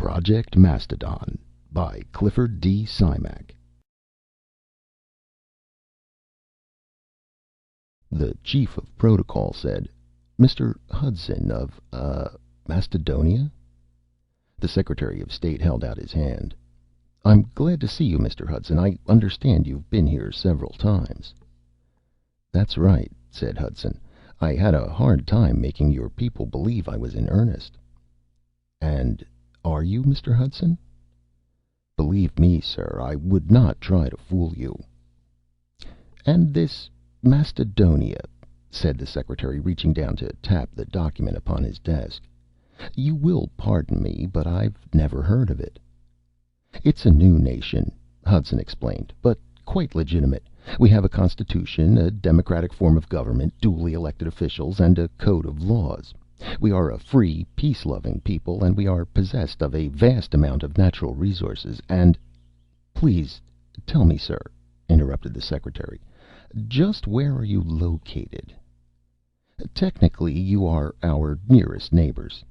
Project Mastadon by Clifford D. Simak. The chief of protocol said, "Mr. Hudson of, Mastadonia?" The Secretary of State held out his hand. "I'm glad to see you, Mr. Hudson. I understand you've been here several times." "That's right," said Hudson. "I had a hard time making your people believe I was in earnest." "And are you, Mr. Hudson?" "Believe me, sir, I would not try to fool you." "And this Mastadonia," said the Secretary, reaching down to tap the document upon his desk. "You will pardon me, but I've never heard of it." "It's a new nation," Hudson explained, "but quite legitimate. We have a constitution, a democratic form of government, duly elected officials, and a code of laws. We are a free, peace-loving people, and we are possessed of a vast amount of natural resources, and—" "Please tell me, sir," interrupted the Secretary, "just where are you located?" "Technically, you are our nearest neighbors."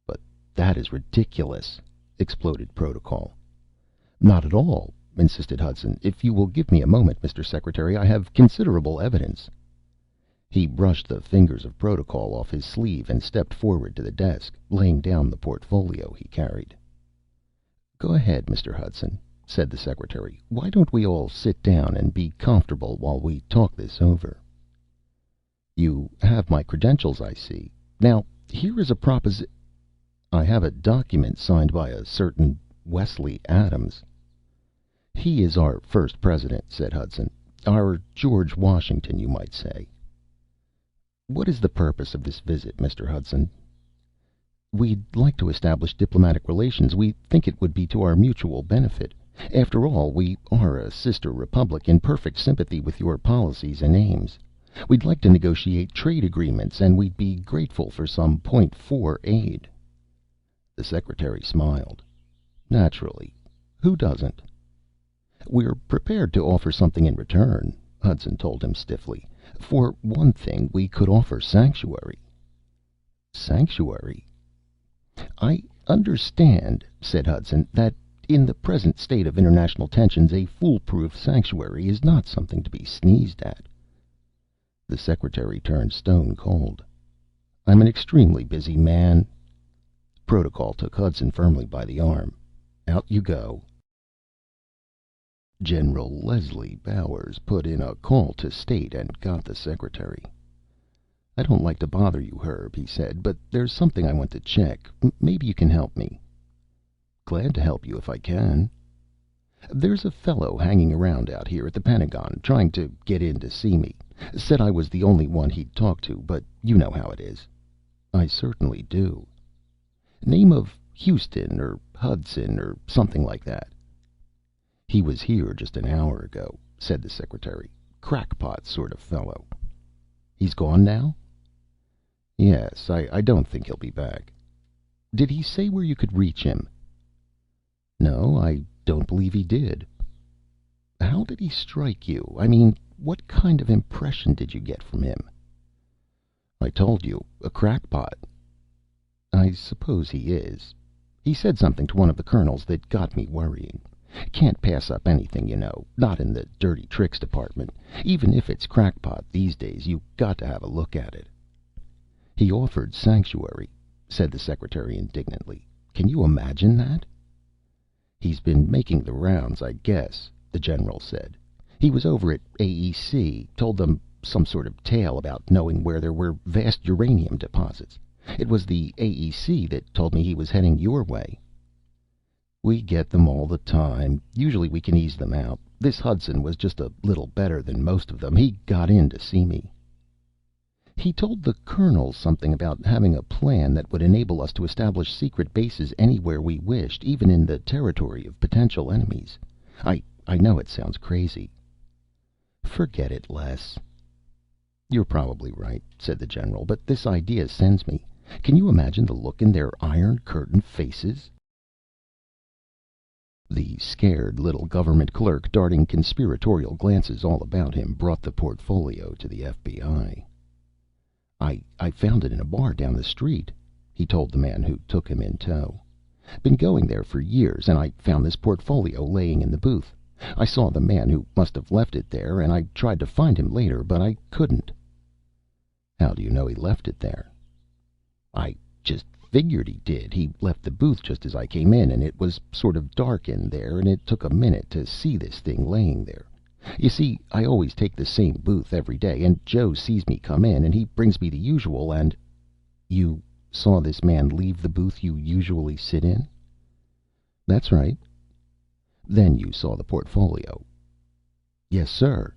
"But that is ridiculous!" exploded Protocol. "Not at all," insisted Hudson. "If you will give me a moment, Mr. Secretary, I have considerable evidence." He brushed the fingers of Protocol off his sleeve and stepped forward to the desk, laying down the portfolio he carried. "Go ahead, Mr. Hudson," said the Secretary. "Why don't we all sit down and be comfortable while we talk this over?" "You have my credentials, I see. Now, here is a I have a document signed by a certain Wesley Adams." "He is our first president," said Hudson. "Our George Washington, you might say." "What is the purpose of this visit, Mr. Hudson?" "We'd like to establish diplomatic relations. We think it would be to our mutual benefit. After all, we are a sister republic in perfect sympathy with your policies and aims. We'd like to negotiate trade agreements, and we'd be grateful for some .4 aid." The Secretary smiled. "Naturally. Who doesn't?" "We're prepared to offer something in return," Hudson told him stiffly. "For one thing, we could offer sanctuary." "Sanctuary?" "I understand," said Hudson, "that in the present state of international tensions, a foolproof sanctuary is not something to be sneezed at." The Secretary turned stone cold. "I'm an extremely busy man." Protocol took Hudson firmly by the arm. "Out you go." General Leslie Bowers put in a call to state and got the Secretary. "I don't like to bother you, Herb," he said, "but there's something I want to check. Maybe you can help me." "Glad to help you if I can." "There's a fellow hanging around out here at the Pentagon, trying to get in to see me. Said I was the only one he'd talk to, but you know how it is." "I certainly do." "Name of Houston or Hudson or something like that." "He was here just an hour ago," said the Secretary. "Crackpot sort of fellow." "He's gone now?" "Yes. I don't think he'll be back." "Did he say where you could reach him?" "No, I don't believe he did." "How did he strike you? I mean, what kind of impression did you get from him?" "I told you, a crackpot." "I suppose he is. He said something to one of the colonels that got me worrying. Can't pass up anything, you know, not in the dirty tricks department. Even if it's crackpot these days, you got to have a look at it." "He offered sanctuary," said the Secretary indignantly. "Can you imagine that?" "He's been making the rounds, I guess," the general said. "He was over at AEC, told them some sort of tale about knowing where there were vast uranium deposits. It was the AEC that told me he was heading your way." "We get them all the time. Usually we can ease them out. This Hudson was just a little better than most of them. He got in to see me." "He told the colonel something about having a plan that would enable us to establish secret bases anywhere we wished, even in the territory of potential enemies. I know it sounds crazy." "Forget it, Les." "You're probably right," said the general, "but this idea sends me. Can you imagine the look in their iron curtain faces?" The scared little government clerk, darting conspiratorial glances all about him, brought the portfolio to the FBI. I found it in a bar down the street," he told the man who took him in tow. Been going there for years, and I found this portfolio laying in the booth. I saw the man who must have left it there, and I tried to find him later, but I couldn't." "How do you know he left it there?" "I just figured he did. He left the booth just as I came in, and it was sort of dark in there, and it took a minute to see this thing laying there. You see, I always take the same booth every day, and Joe sees me come in, and he brings me the usual, and—" "You saw this man leave the booth you usually sit in?" "That's right." "Then you saw the portfolio?" "Yes, sir."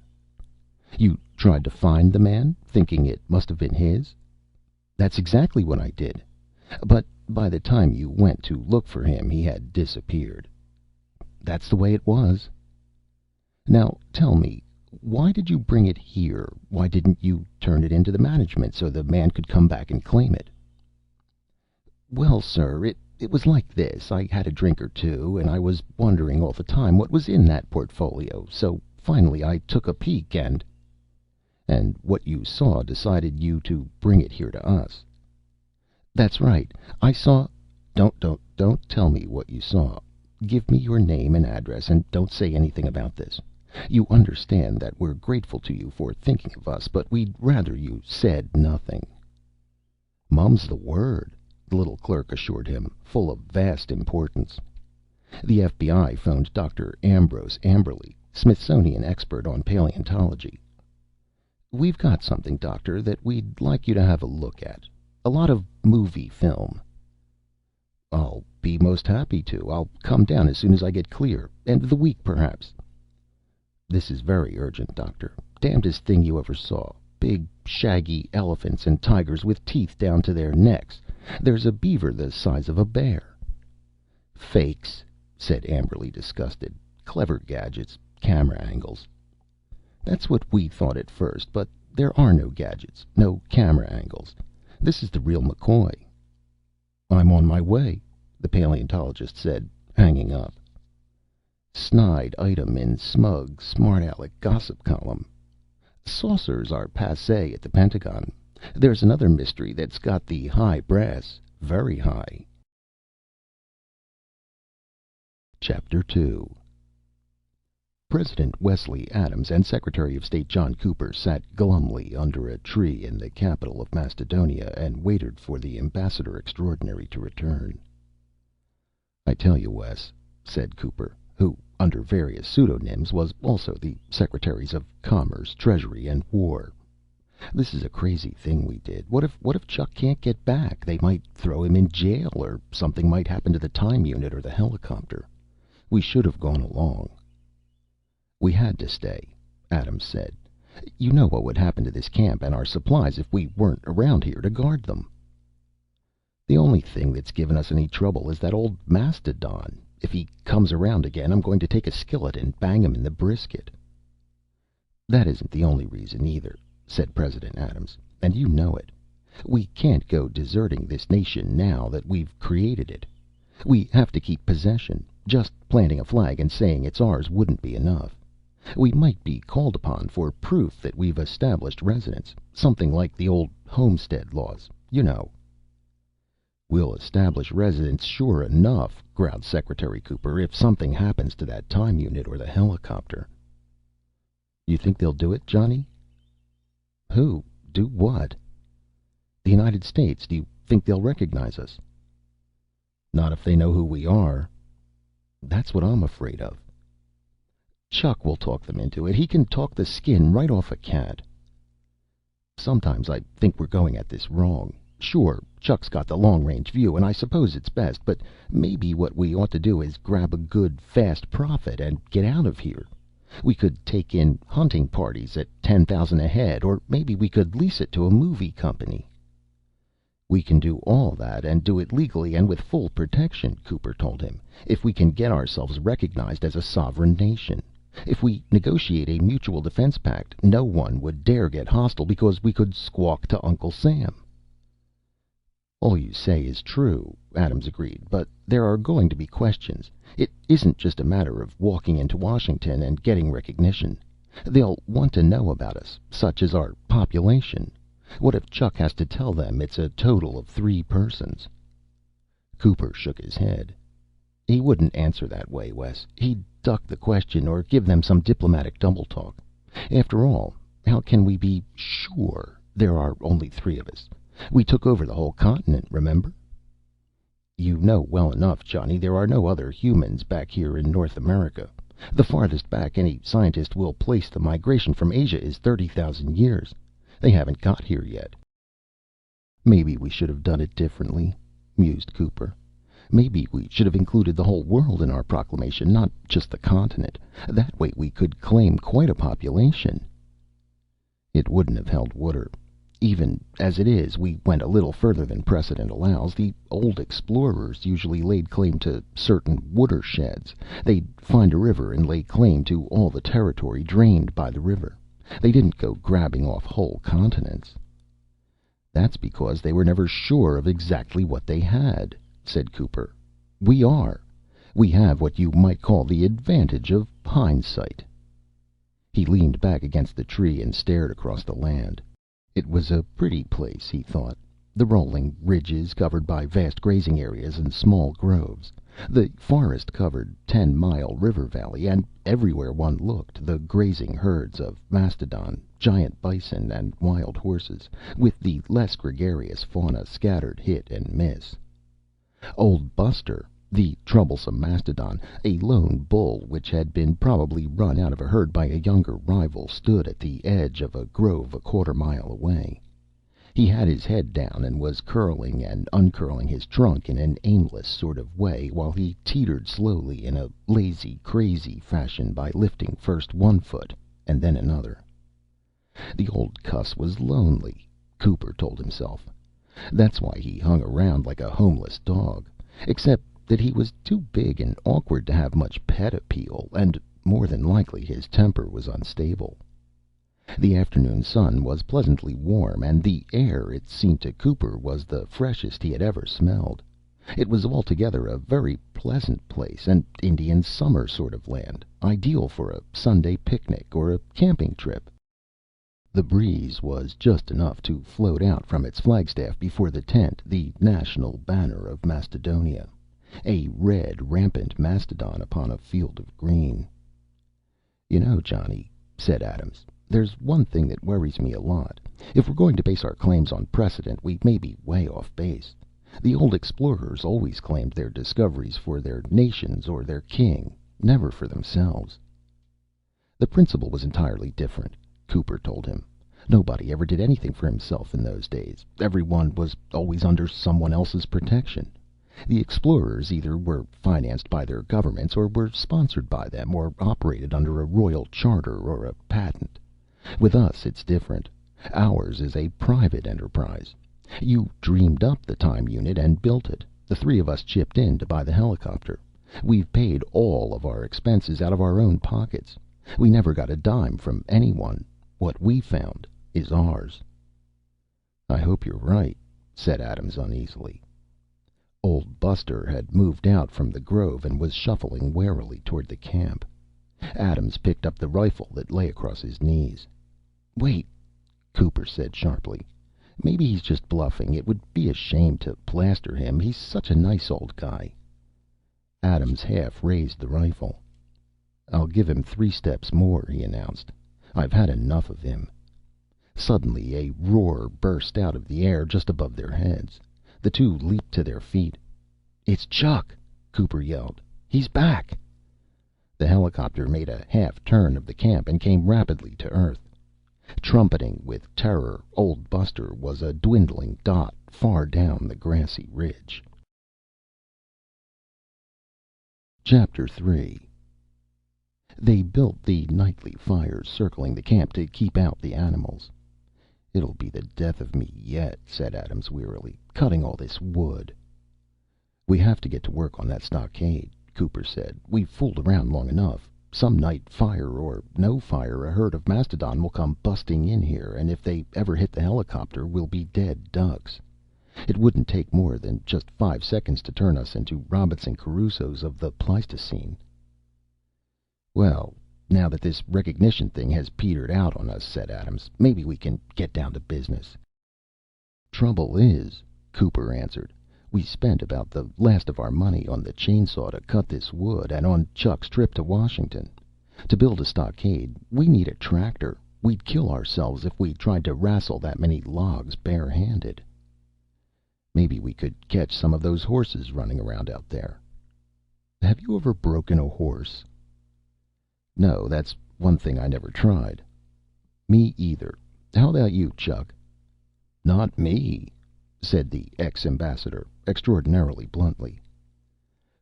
"You tried to find the man, thinking it must have been his?" "That's exactly what I did. But by the time you went to look for him, he had disappeared." "That's the way it was." "Now tell me, why did you bring it here? Why didn't you turn it into the management so the man could come back and claim it?" "Well, sir, it was like this. I had a drink or two, and I was wondering all the time what was in that portfolio. So finally I took a peek and—" "And what you saw decided you to bring it here to us?" "That's right. I saw—" Don't tell me what you saw. Give me your name and address, and don't say anything about this. You understand that we're grateful to you for thinking of us, but we'd rather you said nothing." "Mum's the word," the little clerk assured him, full of vast importance. "The FBI phoned Dr. Ambrose Amberly, Smithsonian expert on paleontology. We've got something, Doctor, that we'd like you to have a look at. A lot of movie film." "I'll be most happy to. I'll come down as soon as I get clear. End of the week, perhaps." "This is very urgent, Doctor. Damnedest thing you ever saw. Big, shaggy elephants and tigers with teeth down to their necks. There's a beaver the size of a bear." "Fakes," said Amberly, disgusted. "Clever gadgets. Camera angles." "That's what we thought at first, but there are no gadgets, no camera angles. This is the real McCoy." "I'm on my way," the paleontologist said, hanging up. Snide item in smug, smart aleck gossip column. Saucers are passé at the Pentagon. There's another mystery that's got the high brass. Very high. Chapter 2. President Wesley Adams and Secretary of State John Cooper sat glumly under a tree in the capital of Mastadonia and waited for the ambassador extraordinary to return. "I tell you, Wes," said Cooper, who, under various pseudonyms, was also the Secretaries of Commerce, Treasury, and War, "this is a crazy thing we did. What if Chuck can't get back? They might throw him in jail, or something might happen to the time unit or the helicopter. We should have gone along." "We had to stay," Adams said. "You know what would happen to this camp and our supplies if we weren't around here to guard them." "The only thing that's given us any trouble is that old Mastadon. If he comes around again, I'm going to take a skillet and bang him in the brisket." "That isn't the only reason, either," said President Adams, "and you know it. We can't go deserting this nation now that we've created it. We have to keep possession. Just planting a flag and saying it's ours wouldn't be enough. We might be called upon for proof that we've established residence. Something like the old homestead laws, you know." "We'll establish residence sure enough," growled Secretary Cooper, "if something happens to that time unit or the helicopter." "You think they'll do it, Johnny?" "Who? Do what?" "The United States. Do you think they'll recognize us?" "Not if they know who we are." "That's what I'm afraid of." "Chuck will talk them into it. He can talk the skin right off a cat." "Sometimes I think we're going at this wrong. Sure, Chuck's got the long-range view, and I suppose it's best, but maybe what we ought to do is grab a good, fast profit and get out of here. We could take in hunting parties at 10,000 a head, or maybe we could lease it to a movie company." "We can do all that, and do it legally and with full protection," Cooper told him, "if we can get ourselves recognized as a sovereign nation. If we negotiate a mutual defense pact, no one would dare get hostile because we could squawk to Uncle Sam." "All you say is true," Adams agreed, "but there are going to be questions. It isn't just a matter of walking into Washington and getting recognition. They'll want to know about us, such as our population. What if Chuck has to tell them it's a total of 3 persons?" Cooper shook his head. He wouldn't answer that way, Wes. He'd duck the question or give them some diplomatic double talk. After all, how can we be sure? There are only three of us. We took over the whole continent, remember? You know well enough, Johnny, there are no other humans back here in North America. The farthest back any scientist will place the migration from Asia is 30,000 years. They haven't got here yet. Maybe we should have done it differently, mused Cooper. Maybe we should have included the whole world in our proclamation, not just the continent. That way we could claim quite a population. It wouldn't have held water. Even as it is, we went a little further than precedent allows. The old explorers usually laid claim to certain watersheds. They'd find a river and lay claim to all the territory drained by the river. They didn't go grabbing off whole continents. That's because they were never sure of exactly what they had, said Cooper. We are. We have what you might call the advantage of hindsight. He leaned back against the tree and stared across the land. It was a pretty place, he thought. The rolling ridges covered by vast grazing areas and small groves. The forest-covered 10-mile river valley, and everywhere one looked, the grazing herds of Mastadon, giant bison, and wild horses, with the less gregarious fauna scattered hit and miss. Old Buster, the troublesome Mastodon, a lone bull which had been probably run out of a herd by a younger rival, stood at the edge of a grove a quarter-mile away. He had his head down and was curling and uncurling his trunk in an aimless sort of way while he teetered slowly in a lazy, crazy fashion by lifting first one foot and then another. The old cuss was lonely, Cooper told himself. That's why he hung around like a homeless dog. Except that he was too big and awkward to have much pet appeal, and more than likely his temper was unstable. The afternoon sun was pleasantly warm, and the air, it seemed to Cooper, was the freshest he had ever smelled. It was altogether a very pleasant place, an Indian summer sort of land, ideal for a Sunday picnic or a camping trip. The breeze was just enough to float out from its flagstaff before the tent the national banner of Mastadonia, a red, rampant mastodon upon a field of green. You know, Johnny, said Adams, there's one thing that worries me a lot. If we're going to base our claims on precedent, we may be way off base. The old explorers always claimed their discoveries for their nations or their king, never for themselves. The principle was entirely different, Cooper told him. Nobody ever did anything for himself in those days. Everyone was always under someone else's protection. The explorers either were financed by their governments, or were sponsored by them, or operated under a royal charter or a patent. With us, it's different. Ours is a private enterprise. You dreamed up the time unit and built it. The three of us chipped in to buy the helicopter. We've paid all of our expenses out of our own pockets. We never got a dime from anyone. What we found is ours. I hope you're right, said Adams uneasily. Old Buster had moved out from the grove and was shuffling warily toward the camp. Adams picked up the rifle that lay across his knees. Wait, Cooper said sharply. Maybe he's just bluffing. It would be a shame to plaster him. He's such a nice old guy. Adams half raised the rifle. I'll give him 3 steps more, he announced. I've had enough of him. Suddenly a roar burst out of the air just above their heads. The two leaped to their feet. It's Chuck, Cooper yelled. He's back. The helicopter made a half turn of the camp and came rapidly to Earth. Trumpeting with terror, old Buster was a dwindling dot far down the grassy ridge. Chapter 3. They built the nightly fires circling the camp to keep out the animals. It'll be the death of me yet, said Adams wearily, cutting all this wood. We have to get to work on that stockade, Cooper said. We've fooled around long enough. Some night, fire or no fire, a herd of Mastodon will come busting in here, and if they ever hit the helicopter, we'll be dead ducks. It wouldn't take more than just 5 seconds to turn us into Robinson Crusoes of the Pleistocene. Well, now that this recognition thing has petered out on us, said Adams, maybe we can get down to business. Trouble is, Cooper answered, We spent about the last of our money on the chainsaw to cut this wood, and on Chuck's trip to Washington. To build a stockade, we need a tractor. We'd kill ourselves if we tried to wrestle that many logs barehanded. Maybe we could catch some of those horses running around out there. Have you ever broken a horse? No, that's one thing I never tried. Me either. How about you, Chuck? Not me, said the ex-ambassador, extraordinarily bluntly.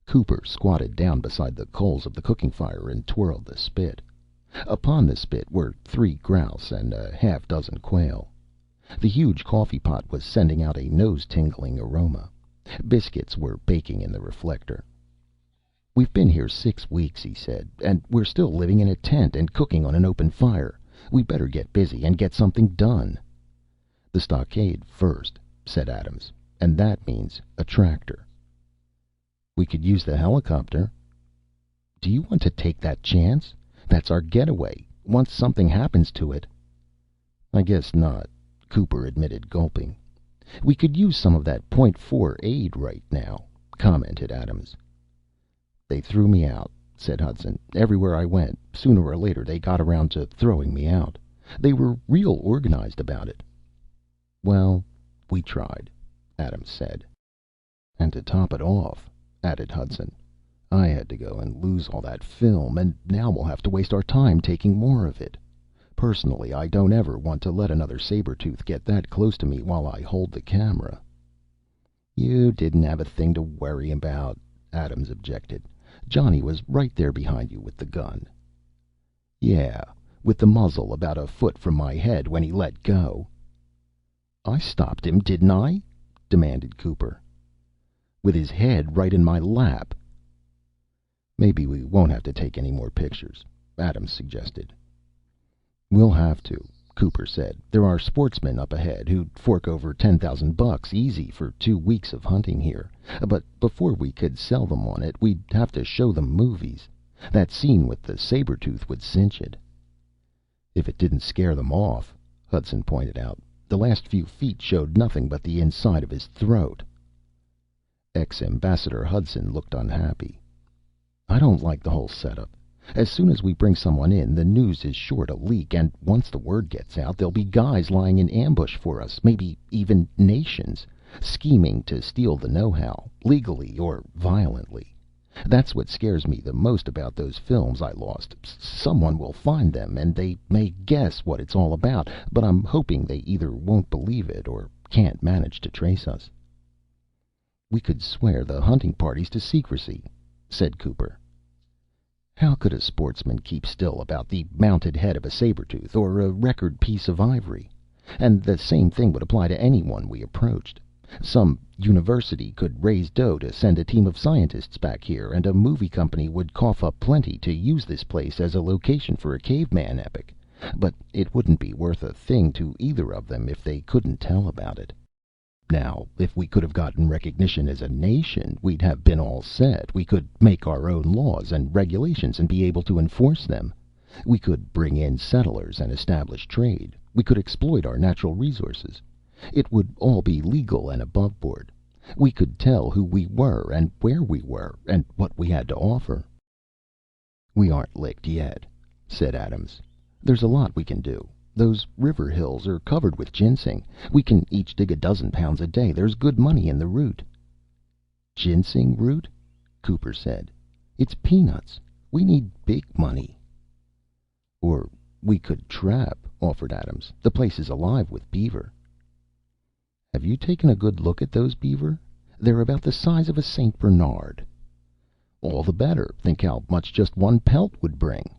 Cooper squatted down beside the coals of the cooking fire and twirled the spit. Upon the spit were 3 grouse and a half-dozen quail. The huge coffee pot was sending out a nose-tingling aroma. Biscuits were baking in the reflector. We've been here 6 weeks, he said, and we're still living in a tent and cooking on an open fire. We better get busy and get something done. The stockade first, said Adams, and that means a tractor. We could use the helicopter. Do you want to take that chance? That's our getaway, once something happens to it. I guess not, Cooper admitted, gulping. We could use some of that .4 aid right now, commented Adams. They threw me out, said Hudson. Everywhere I went, sooner or later they got around to throwing me out. They were real organized about it. Well, we tried, Adams said. And to top it off, added Hudson, I had to go and lose all that film, and now we'll have to waste our time taking more of it. Personally, I don't ever want to let another saber-tooth get that close to me while I hold the camera. You didn't have a thing to worry about, Adams objected. Johnny was right there behind you with the gun. Yeah, with the muzzle about a foot from my head when he let go. I stopped him, didn't I? Demanded Cooper. With his head right in my lap. Maybe we won't have to take any more pictures, Adams suggested. We'll have to, Cooper said. There are sportsmen up ahead who'd fork over $10,000 easy for 2 weeks of hunting here. But before we could sell them on it, we'd have to show them movies. That scene with the saber-tooth would cinch it. If it didn't scare them off, Hudson pointed out. The last few feet showed nothing but the inside of his throat. Ex-Ambassador Hudson looked unhappy. I don't like the whole setup. As soon as we bring someone in, the news is sure to leak, and once the word gets out, there'll be guys lying in ambush for us, maybe even nations, scheming to steal the know-how, legally or violently. That's what scares me the most about those films I lost. Someone will find them, and they may guess what it's all about, but I'm hoping they either won't believe it or can't manage to trace us. We could swear the hunting parties to secrecy, said Cooper. How could a sportsman keep still about the mounted head of a saber-tooth or a record piece of ivory? And the same thing would apply to anyone we approached. Some university could raise dough to send a team of scientists back here, and a movie company would cough up plenty to use this place as a location for a caveman epic. But it wouldn't be worth a thing to either of them if they couldn't tell about it. Now, if we could have gotten recognition as a nation, we'd have been all set. We could make our own laws and regulations and be able to enforce them. We could bring in settlers and establish trade. We could exploit our natural resources. It would all be legal and above board. We could tell who we were and where we were and what we had to offer. We aren't licked yet, said Adams. There's a lot we can do. Those river hills are covered with ginseng. We can each dig a dozen pounds a day. There's good money in the root. Ginseng root? Cooper said. It's peanuts. We need big money. Or we could trap, offered Adams. The place is alive with beaver. Have you taken a good look at those beaver? They're about the size of a St. Bernard. All the better. Think how much just one pelt would bring.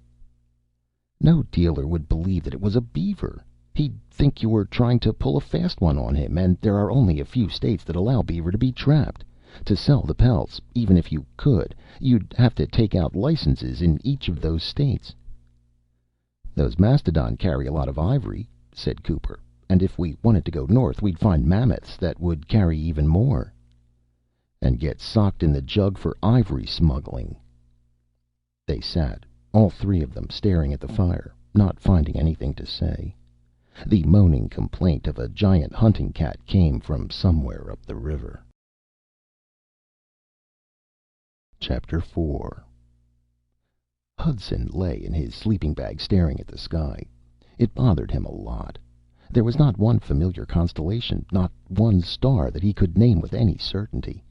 No dealer would believe that it was a beaver. He'd think you were trying to pull a fast one on him, and there are only a few states that allow beaver to be trapped. To sell the pelts, even if you could, you'd have to take out licenses in each of those states. Those Mastadon carry a lot of ivory, said Cooper, and if we wanted to go north, we'd find mammoths that would carry even more. And get socked in the jug for ivory smuggling. They sat, all 3 of them, staring at the fire, not finding anything to say. The moaning complaint of a giant hunting cat came from somewhere up the river. Chapter 4. Hudson lay in his sleeping bag staring at the sky. It bothered him a lot. There was not one familiar constellation, not one star that he could name with any certainty.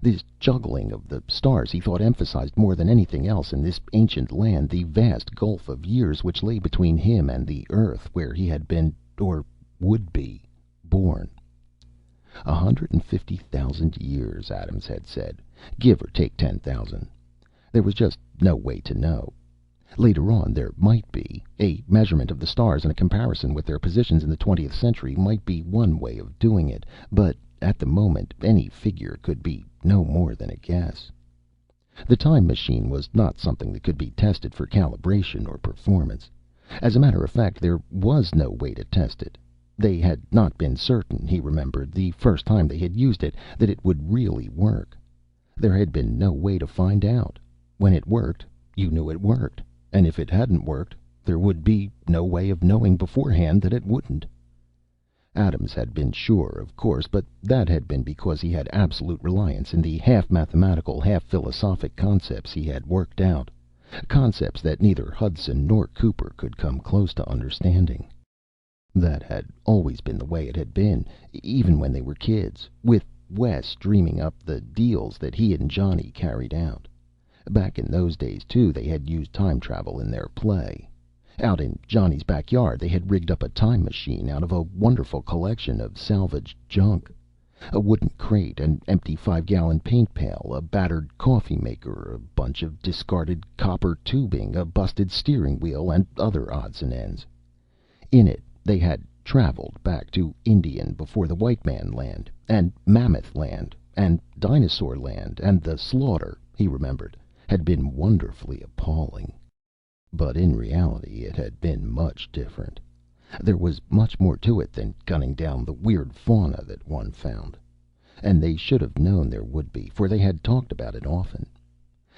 This juggling of the stars, he thought, emphasized more than anything else in this ancient land the vast gulf of years which lay between him and the Earth where he had been, or would be, born. 150,000 years, Adams had said, give or take 10,000. There was just no way to know. Later on, there might be. A measurement of the stars and a comparison with their positions in the 20th century might be one way of doing it, but at the moment, any figure could be no more than a guess. The time machine was not something that could be tested for calibration or performance. As a matter of fact, there was no way to test it. They had not been certain, he remembered, the first time they had used it, that it would really work. There had been no way to find out. When it worked, you knew it worked. And if it hadn't worked, there would be no way of knowing beforehand that it wouldn't. Adams had been sure, of course, but that had been because he had absolute reliance in the half-mathematical, half-philosophic concepts he had worked out. Concepts that neither Hudson nor Cooper could come close to understanding. That had always been the way it had been, even when they were kids, with Wes dreaming up the deals that he and Johnny carried out. Back in those days, too, they had used time travel in their play. Out in Johnny's backyard, they had rigged up a time machine out of a wonderful collection of salvaged junk. A wooden crate, an empty 5-gallon paint pail, a battered coffee maker, a bunch of discarded copper tubing, a busted steering wheel, and other odds and ends. In it, they had traveled back to Indian before the white man land, and Mammoth land, and Dinosaur land, and the slaughter, he remembered, had been wonderfully appalling. But in reality it had been much different. There was much more to it than gunning down the weird fauna that one found. And they should have known there would be, for they had talked about it often.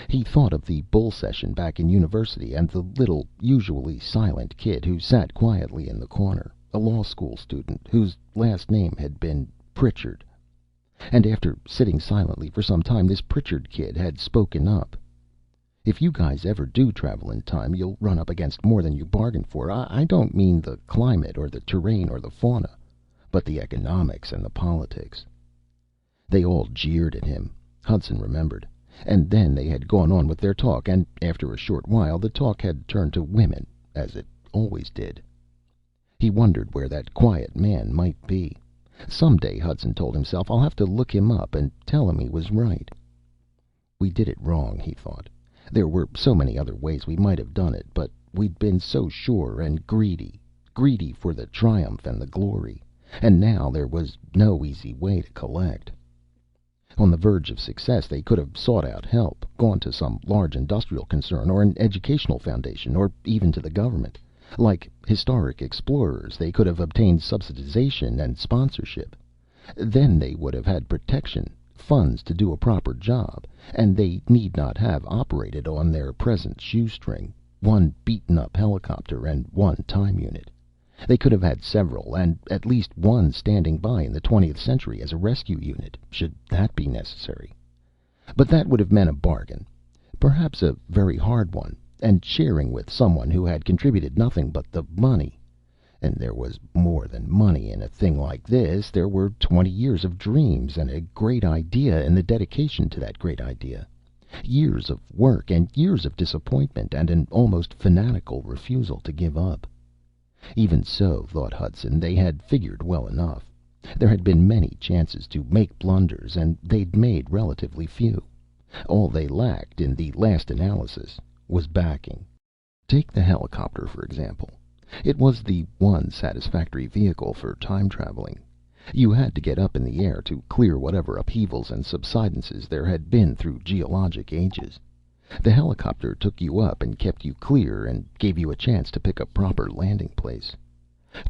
He thought of the bull session back in university, and the little, usually silent kid who sat quietly in the corner, a law school student whose last name had been Pritchard. And after sitting silently for some time, this Pritchard kid had spoken up. "If you guys ever do travel in time, you'll run up against more than you bargained for. I don't mean the climate or the terrain or the fauna, but the economics and the politics." They all jeered at him, Hudson remembered. And then they had gone on with their talk, and after a short while the talk had turned to women, as it always did. He wondered where that quiet man might be. Someday, Hudson told himself, I'll have to look him up and tell him he was right. We did it wrong, he thought. There were so many other ways we might have done it, but we'd been so sure and greedy for the triumph and the glory, and now there was no easy way to collect. On the verge of success, they could have sought out help, gone to some large industrial concern or an educational foundation, or even to the government. Like historic explorers, they could have obtained subsidization and sponsorship. Then they would have had protection, funds to do a proper job, and they need not have operated on their present shoestring, one beaten-up helicopter and one time unit. They could have had several, and at least one standing by in the 20th century as a rescue unit, should that be necessary. But that would have meant a bargain, perhaps a very hard one, and sharing with someone who had contributed nothing but the money. And there was more than money in a thing like this. There were 20 years of dreams and a great idea and the dedication to that great idea. Years of work and years of disappointment and an almost fanatical refusal to give up. Even so, thought Hudson, they had figured well enough. There had been many chances to make blunders, and they'd made relatively few. All they lacked, in the last analysis, was backing. Take the helicopter, for example. It was the one satisfactory vehicle for time traveling. You had to get up in the air to clear whatever upheavals and subsidences there had been through geologic ages. The helicopter took you up and kept you clear and gave you a chance to pick a proper landing place.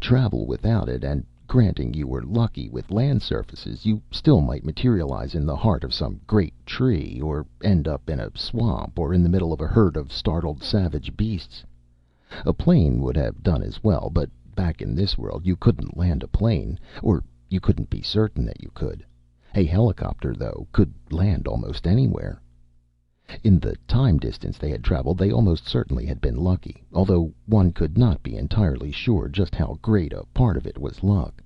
Travel without it, and granting you were lucky with land surfaces, you still might materialize in the heart of some great tree, or end up in a swamp, or in the middle of a herd of startled savage beasts. A plane would have done as well, but back in this world you couldn't land a plane, or you couldn't be certain that you could. A helicopter, though, could land almost anywhere. In the time distance they had traveled, they almost certainly had been lucky, although one could not be entirely sure just how great a part of it was luck.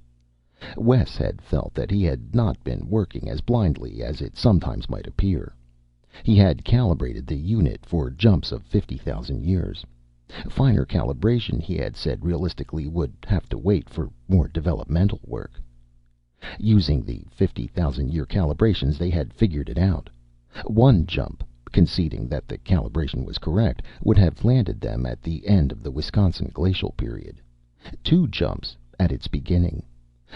Wes had felt that he had not been working as blindly as it sometimes might appear. He had calibrated the unit for jumps of 50,000 years. Finer calibration, he had said realistically, would have to wait for more developmental work. Using the 50,000-year calibrations, they had figured it out. One jump, conceding that the calibration was correct, would have landed them at the end of the Wisconsin glacial period. Two jumps at its beginning.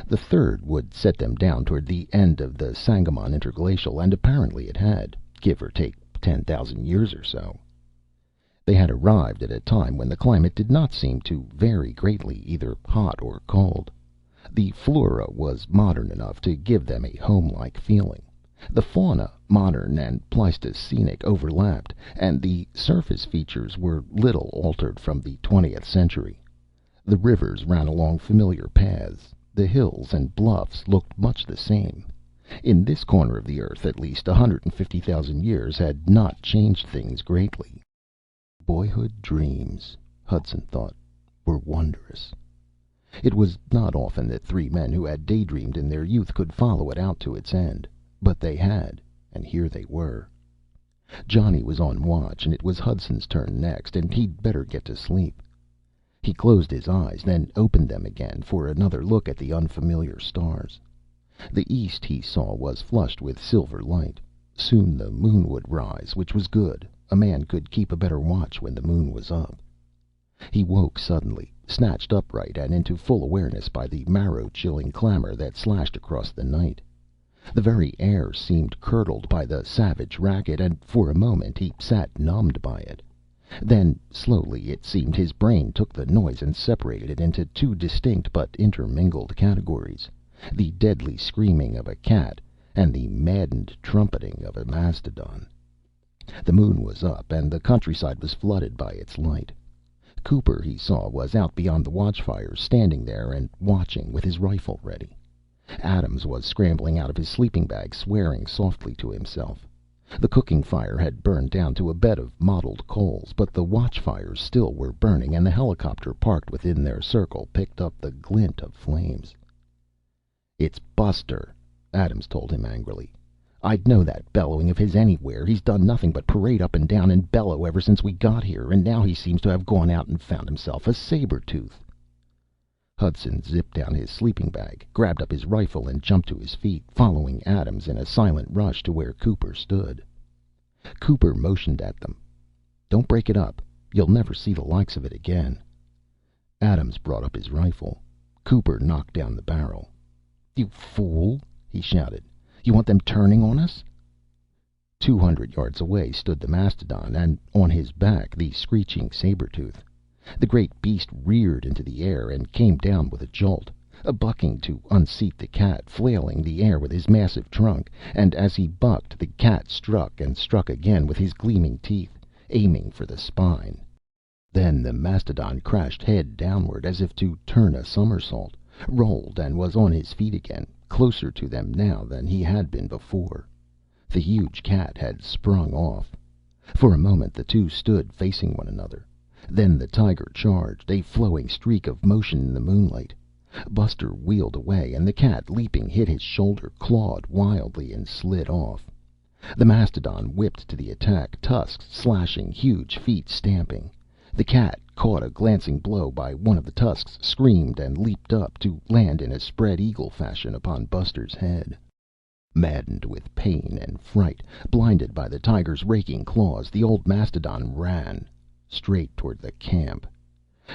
The third would set them down toward the end of the Sangamon interglacial, and apparently it had, give or take 10,000 years or so. They had arrived at a time when the climate did not seem to vary greatly, either hot or cold. The flora was modern enough to give them a home-like feeling. The fauna, modern and Pleistocenic, overlapped, and the surface features were little altered from the 20th century. The rivers ran along familiar paths. The hills and bluffs looked much the same. In this corner of the earth, at least, 150,000 years had not changed things greatly. Boyhood dreams, Hudson thought, were wondrous. It was not often that three men who had daydreamed in their youth could follow it out to its end. But they had, and here they were. Johnny was on watch, and it was Hudson's turn next, and he'd better get to sleep. He closed his eyes, then opened them again for another look at the unfamiliar stars. The east, he saw, was flushed with silver light. Soon the moon would rise, which was good. A man could keep a better watch when the moon was up. He woke suddenly, snatched upright and into full awareness by the marrow-chilling clamor that slashed across the night. The very air seemed curdled by the savage racket, and for a moment he sat numbed by it. Then, slowly, it seemed, his brain took the noise and separated it into two distinct but intermingled categories: the deadly screaming of a cat and the maddened trumpeting of a mastodon. The moon was up, and the countryside was flooded by its light. Cooper, he saw, was out beyond the watchfires, standing there and watching, with his rifle ready. Adams was scrambling out of his sleeping bag, swearing softly to himself. The cooking fire had burned down to a bed of mottled coals, but the watchfires still were burning, and the helicopter parked within their circle picked up the glint of flames. "It's Buster," Adams told him angrily. "I'd know that bellowing of his anywhere. He's done nothing but parade up and down and bellow ever since we got here, and now he seems to have gone out and found himself a saber-tooth." Hudson zipped down his sleeping bag, grabbed up his rifle, and jumped to his feet, following Adams in a silent rush to where Cooper stood. Cooper motioned at them. "Don't break it up. You'll never see the likes of it again." Adams brought up his rifle. Cooper knocked down the barrel. "You fool!" he shouted. "You want them turning on us?" 200 yards away stood the mastodon, and on his back the screeching saber-tooth. The great beast reared into the air and came down with a jolt, bucking to unseat the cat, flailing the air with his massive trunk, and as he bucked, the cat struck and struck again with his gleaming teeth, aiming for the spine. Then the mastodon crashed head downward as if to turn a somersault, rolled, and was on his feet again, closer to them now than he had been before. The huge cat had sprung off. For a moment the two stood facing one another. Then the tiger charged, a flowing streak of motion in the moonlight. Buster wheeled away, and the cat, leaping, hit his shoulder, clawed wildly, and slid off. The mastodon whipped to the attack, tusks slashing, huge feet stamping. The cat, caught a glancing blow by one of the tusks, screamed and leaped up, to land in a spread eagle fashion upon Buster's head. Maddened with pain and fright, blinded by the tiger's raking claws, the old mastodon ran straight toward the camp.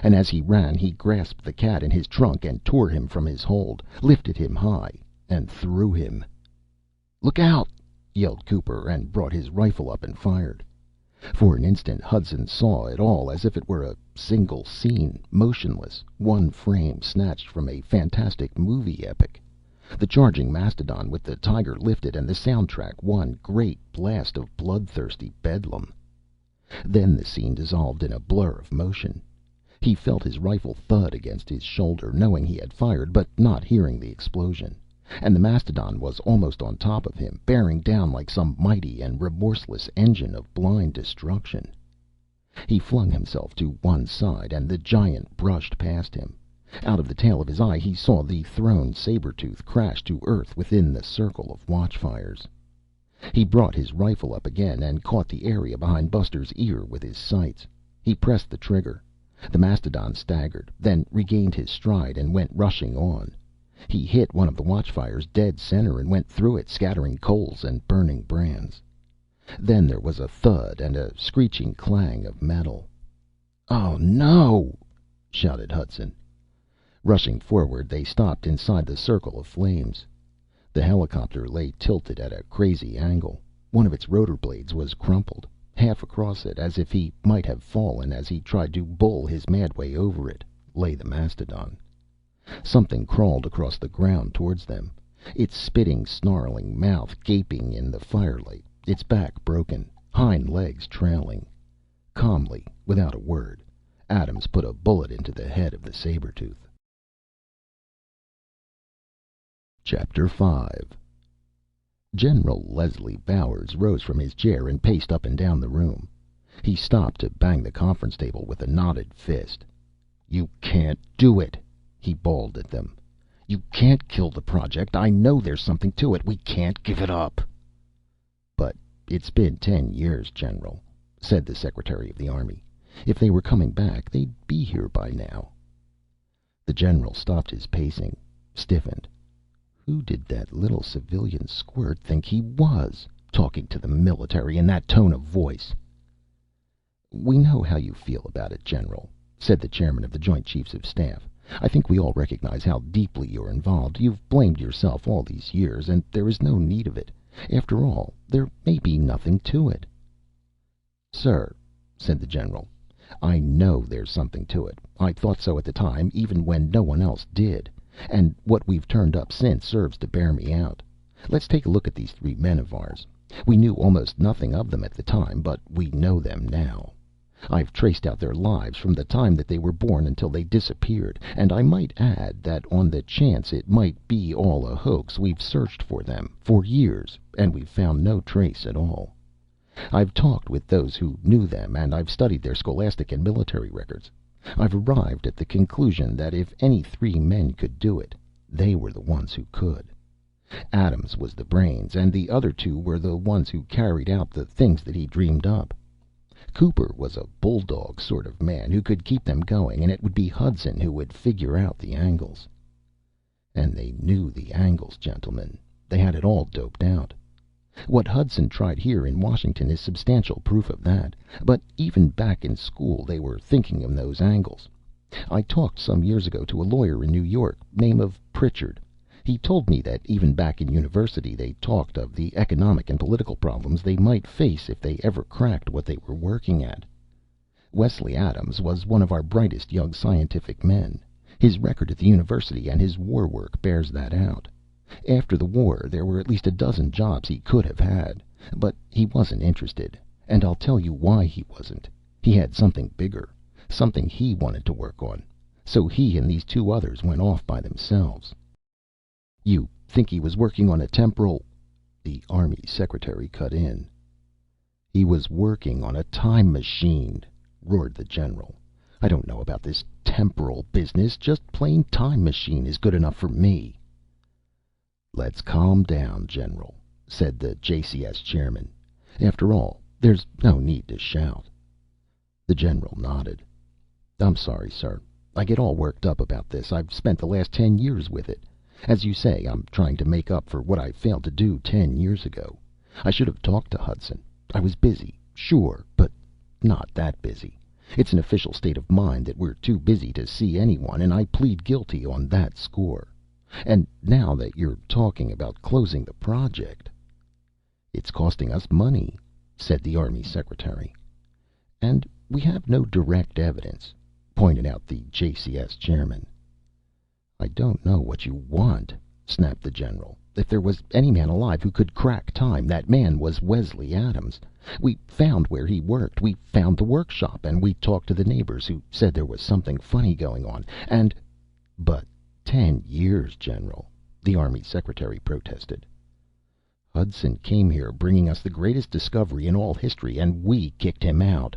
And as he ran, he grasped the cat in his trunk and tore him from his hold, lifted him high, and threw him. "Look out!" yelled Cooper, and brought his rifle up and fired. For an instant Hudson saw it all as if it were a single scene, motionless, one frame snatched from a fantastic movie epic. The charging mastodon with the tiger lifted, and the soundtrack one great blast of bloodthirsty bedlam. Then the scene dissolved in a blur of motion. He felt his rifle thud against his shoulder, knowing he had fired, but not hearing the explosion. and the Mastodon was almost on top of him, bearing down like some mighty and remorseless engine of blind destruction. He flung himself to one side, and the giant brushed past him. Out of the tail of his eye, he saw the thrown saber-tooth crash to earth within the circle of watchfires. He brought his rifle up again and caught the area behind Buster's ear with his sights. He pressed the trigger. The Mastodon staggered, then regained his stride and went rushing on. He hit one of the watchfires dead center and went through it, scattering coals and burning brands. Then there was a thud and a screeching clang of metal. "Oh, no!" shouted Hudson. Rushing forward, they stopped inside the circle of flames. The helicopter lay tilted at a crazy angle. One of its rotor blades was crumpled. Half across it, as if he might have fallen as he tried to bull his mad way over it, lay the Mastodon. Something crawled across the ground towards them, its spitting, snarling mouth gaping in the firelight, its back broken, hind legs trailing. Calmly, without a word, Adams put a bullet into the head of the saber-tooth. Chapter 5. General Leslie Bowers rose from his chair and paced up and down the room. He stopped to bang the conference table with a knotted fist. "You can't do it!" he bawled at them. "You can't kill the project. I know there's something to it. We can't give it up." "But it's been 10 years, General," said the Secretary of the Army. "If they were coming back, they'd be here by now." The general stopped his pacing, stiffened. Who did that little civilian squirt think he was, talking to the military in that tone of voice? "We know how you feel about it, General," said the chairman of the Joint Chiefs of Staff. "I think we all recognize how deeply you're involved. You've blamed yourself all these years, and there is no need of it. After all, there may be nothing to it." "Sir," said the general, "I know there's something to it. I thought so at the time, even when no one else did. And what we've turned up since serves to bear me out. Let's take a look at these 3 men of ours. We knew almost nothing of them at the time, but we know them now. I've traced out their lives from the time that they were born until they disappeared, and I might add that on the chance it might be all a hoax, we've searched for them for years, and we've found no trace at all. I've talked with those who knew them, and I've studied their scholastic and military records. I've arrived at the conclusion that if any 3 men could do it, they were the ones who could. Adams was the brains, and the other 2 were the ones who carried out the things that he dreamed up. Cooper was a bulldog sort of man who could keep them going, and it would be Hudson who would figure out the angles. And they knew the angles, gentlemen. They had it all doped out. What Hudson tried here in Washington is substantial proof of that. But even back in school they were thinking of those angles. I talked some years ago to a lawyer in New York, name of Pritchard. He told me that even back in university they talked of the economic and political problems they might face if they ever cracked what they were working at. Wesley Adams was one of our brightest young scientific men. His record at the university and his war work bears that out. After the war, there were at least a dozen jobs he could have had. But he wasn't interested. And I'll tell you why he wasn't. He had something bigger. Something he wanted to work on. So he and these 2 others went off by themselves. "You think he was working on a temporal—" The Army Secretary cut in. "He was working on a time machine," roared the general. "I don't know about this temporal business. Just plain time machine is good enough for me." "Let's calm down, General," said the JCS chairman. "After all, there's no need to shout." The general nodded. "I'm sorry, sir. I get all worked up about this. I've spent the last 10 years with it. As you say, I'm trying to make up for what I failed to do 10 years ago. I should have talked to Hudson. I was busy, sure, but not that busy. It's an official state of mind that we're too busy to see anyone, and I plead guilty on that score. And now that you're talking about closing the project—" "It's costing us money," said the Army Secretary. "And we have no direct evidence," pointed out the JCS chairman. "I don't know what you want," snapped the general. "If there was any man alive who could crack time, that man was Wesley Adams. We found where he worked. We found the workshop, and we talked to the neighbors who said there was something funny going on, and—" "But 10 years, General. the Army Secretary protested. "Hudson came here bringing us the greatest discovery in all history, and we kicked him out.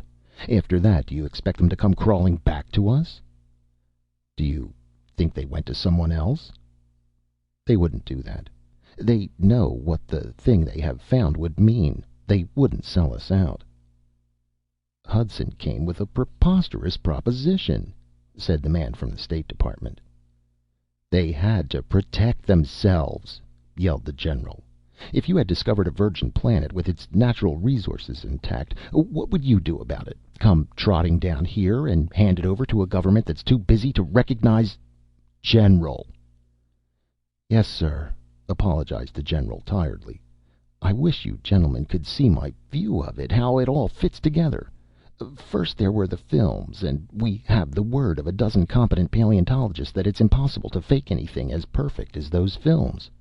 After that, do you expect them to come crawling back to us?" "Do you think they went to someone else?" "They wouldn't do that. They know what the thing they have found would mean. They wouldn't sell us out." "Hudson came with a preposterous proposition," said the man from the State Department. "They had to protect themselves," yelled the general. "If you had discovered a virgin planet with its natural resources intact, what would you do about it? Come trotting down here and hand it over to a government that's too busy to recognize—" "General!" "Yes, sir," apologized the general tiredly. "I wish you gentlemen could see my view of it, how it all fits together. First there were the films, and we have the word of a dozen competent paleontologists that it's impossible to fake anything as perfect as those films.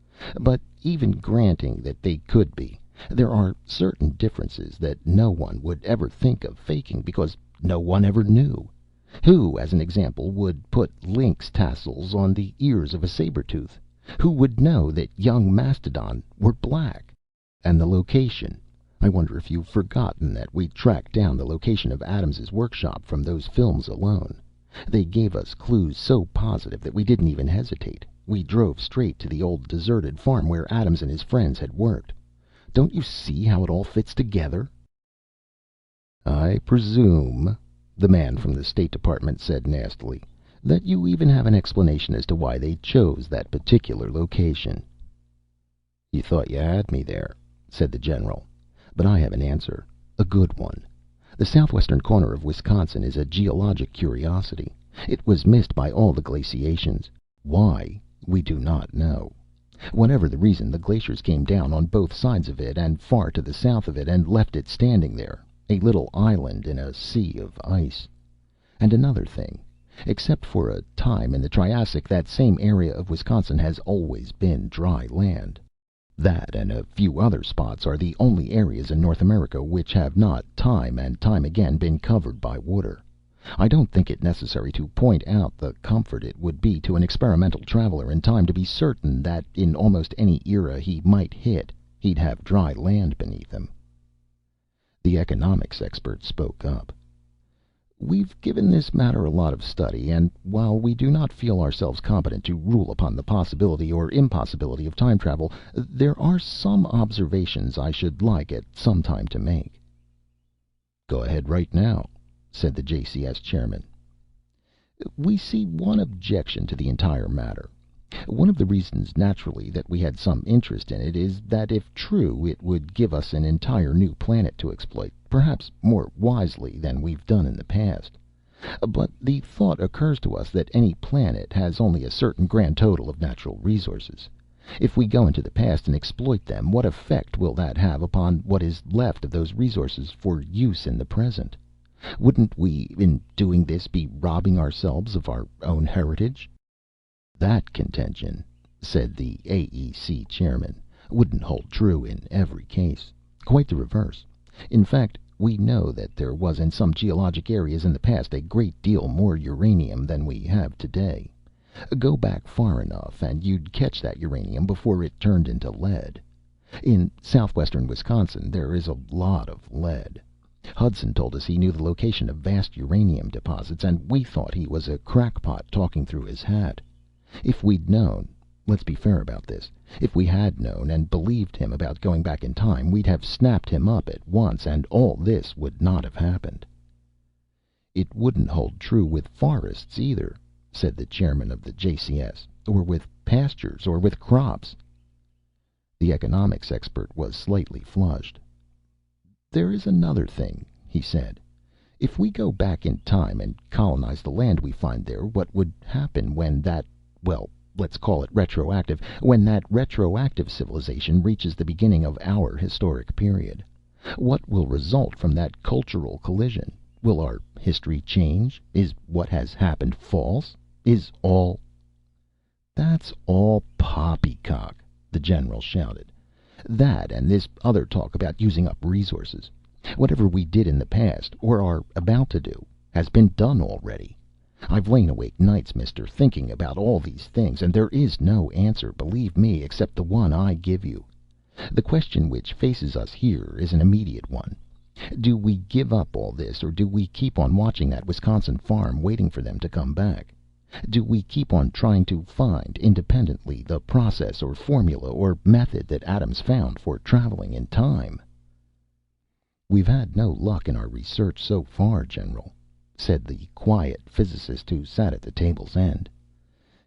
But even granting that they could be, there are certain differences that no one would ever think of faking because no one ever knew. Who, as an example, would put lynx tassels on the ears of a saber tooth? Who would know that young Mastadon were black? And the location. I wonder if you've forgotten that we tracked down the location of Adams's workshop from those films alone. They gave us clues so positive that we didn't even hesitate. We drove straight to the old deserted farm where Adams and his friends had worked. Don't you see how it all fits together?" "I presume," the man from the State Department said nastily, "that you even have an explanation as to why they chose that particular location." "You thought you had me there," said the general. "But I have an answer. A good one. The southwestern corner of Wisconsin is a geologic curiosity. It was missed by all the glaciations. Why, we do not know. Whatever the reason, the glaciers came down on both sides of it and far to the south of it and left it standing there, a little island in a sea of ice. And another thing. Except for a time in the Triassic, that same area of Wisconsin has always been dry land. That and a few other spots are the only areas in North America which have not, time and time again, been covered by water. I don't think it necessary to point out the comfort it would be to an experimental traveler in time to be certain that in almost any era he might hit, he'd have dry land beneath him." The economics expert spoke up. "We've given this matter a lot of study, and while we do not feel ourselves competent to rule upon the possibility or impossibility of time travel, there are some observations I should like at some time to make." "Go ahead right now," said the JCS chairman. "We see one objection to the entire matter. One of the reasons, naturally, that we had some interest in it is that, if true, it would give us an entire new planet to exploit, perhaps more wisely than we've done in the past. But the thought occurs to us that any planet has only a certain grand total of natural resources. If we go into the past and exploit them, what effect will that have upon what is left of those resources for use in the present? Wouldn't we, in doing this, be robbing ourselves of our own heritage?" "That contention," said the AEC chairman, "wouldn't hold true in every case. Quite the reverse. In fact, we know that there was in some geologic areas in the past a great deal more uranium than we have today. Go back far enough and you'd catch that uranium before it turned into lead. In southwestern Wisconsin there is a lot of lead. Hudson told us he knew the location of vast uranium deposits, and we thought he was a crackpot talking through his hat. If we'd known, let's be fair about this, if we had known and believed him about going back in time, we'd have snapped him up at once and all this would not have happened." "It wouldn't hold true with forests either," said the chairman of the JCS, "or with pastures, or with crops." The economics expert was slightly flushed. "There is another thing," he said. "If we go back in time and colonize the land we find there, what would happen when that, well, let's call it retroactive, when that retroactive civilization reaches the beginning of our historic period? What will result from that cultural collision? Will our history change? Is what has happened false? Is all—" "That's all poppycock," the general shouted. "That and this other talk about using up resources. Whatever we did in the past, or are about to do, has been done already. I've lain awake nights, mister, thinking about all these things, and there is no answer, believe me, except the one I give you. The question which faces us here is an immediate one. Do we give up all this, or do we keep on watching that Wisconsin farm, waiting for them to come back? Do we keep on trying to find, independently, the process or formula or method that Adams found for traveling in time? "We've had no luck in our research so far, General," said the quiet physicist who sat at the table's end.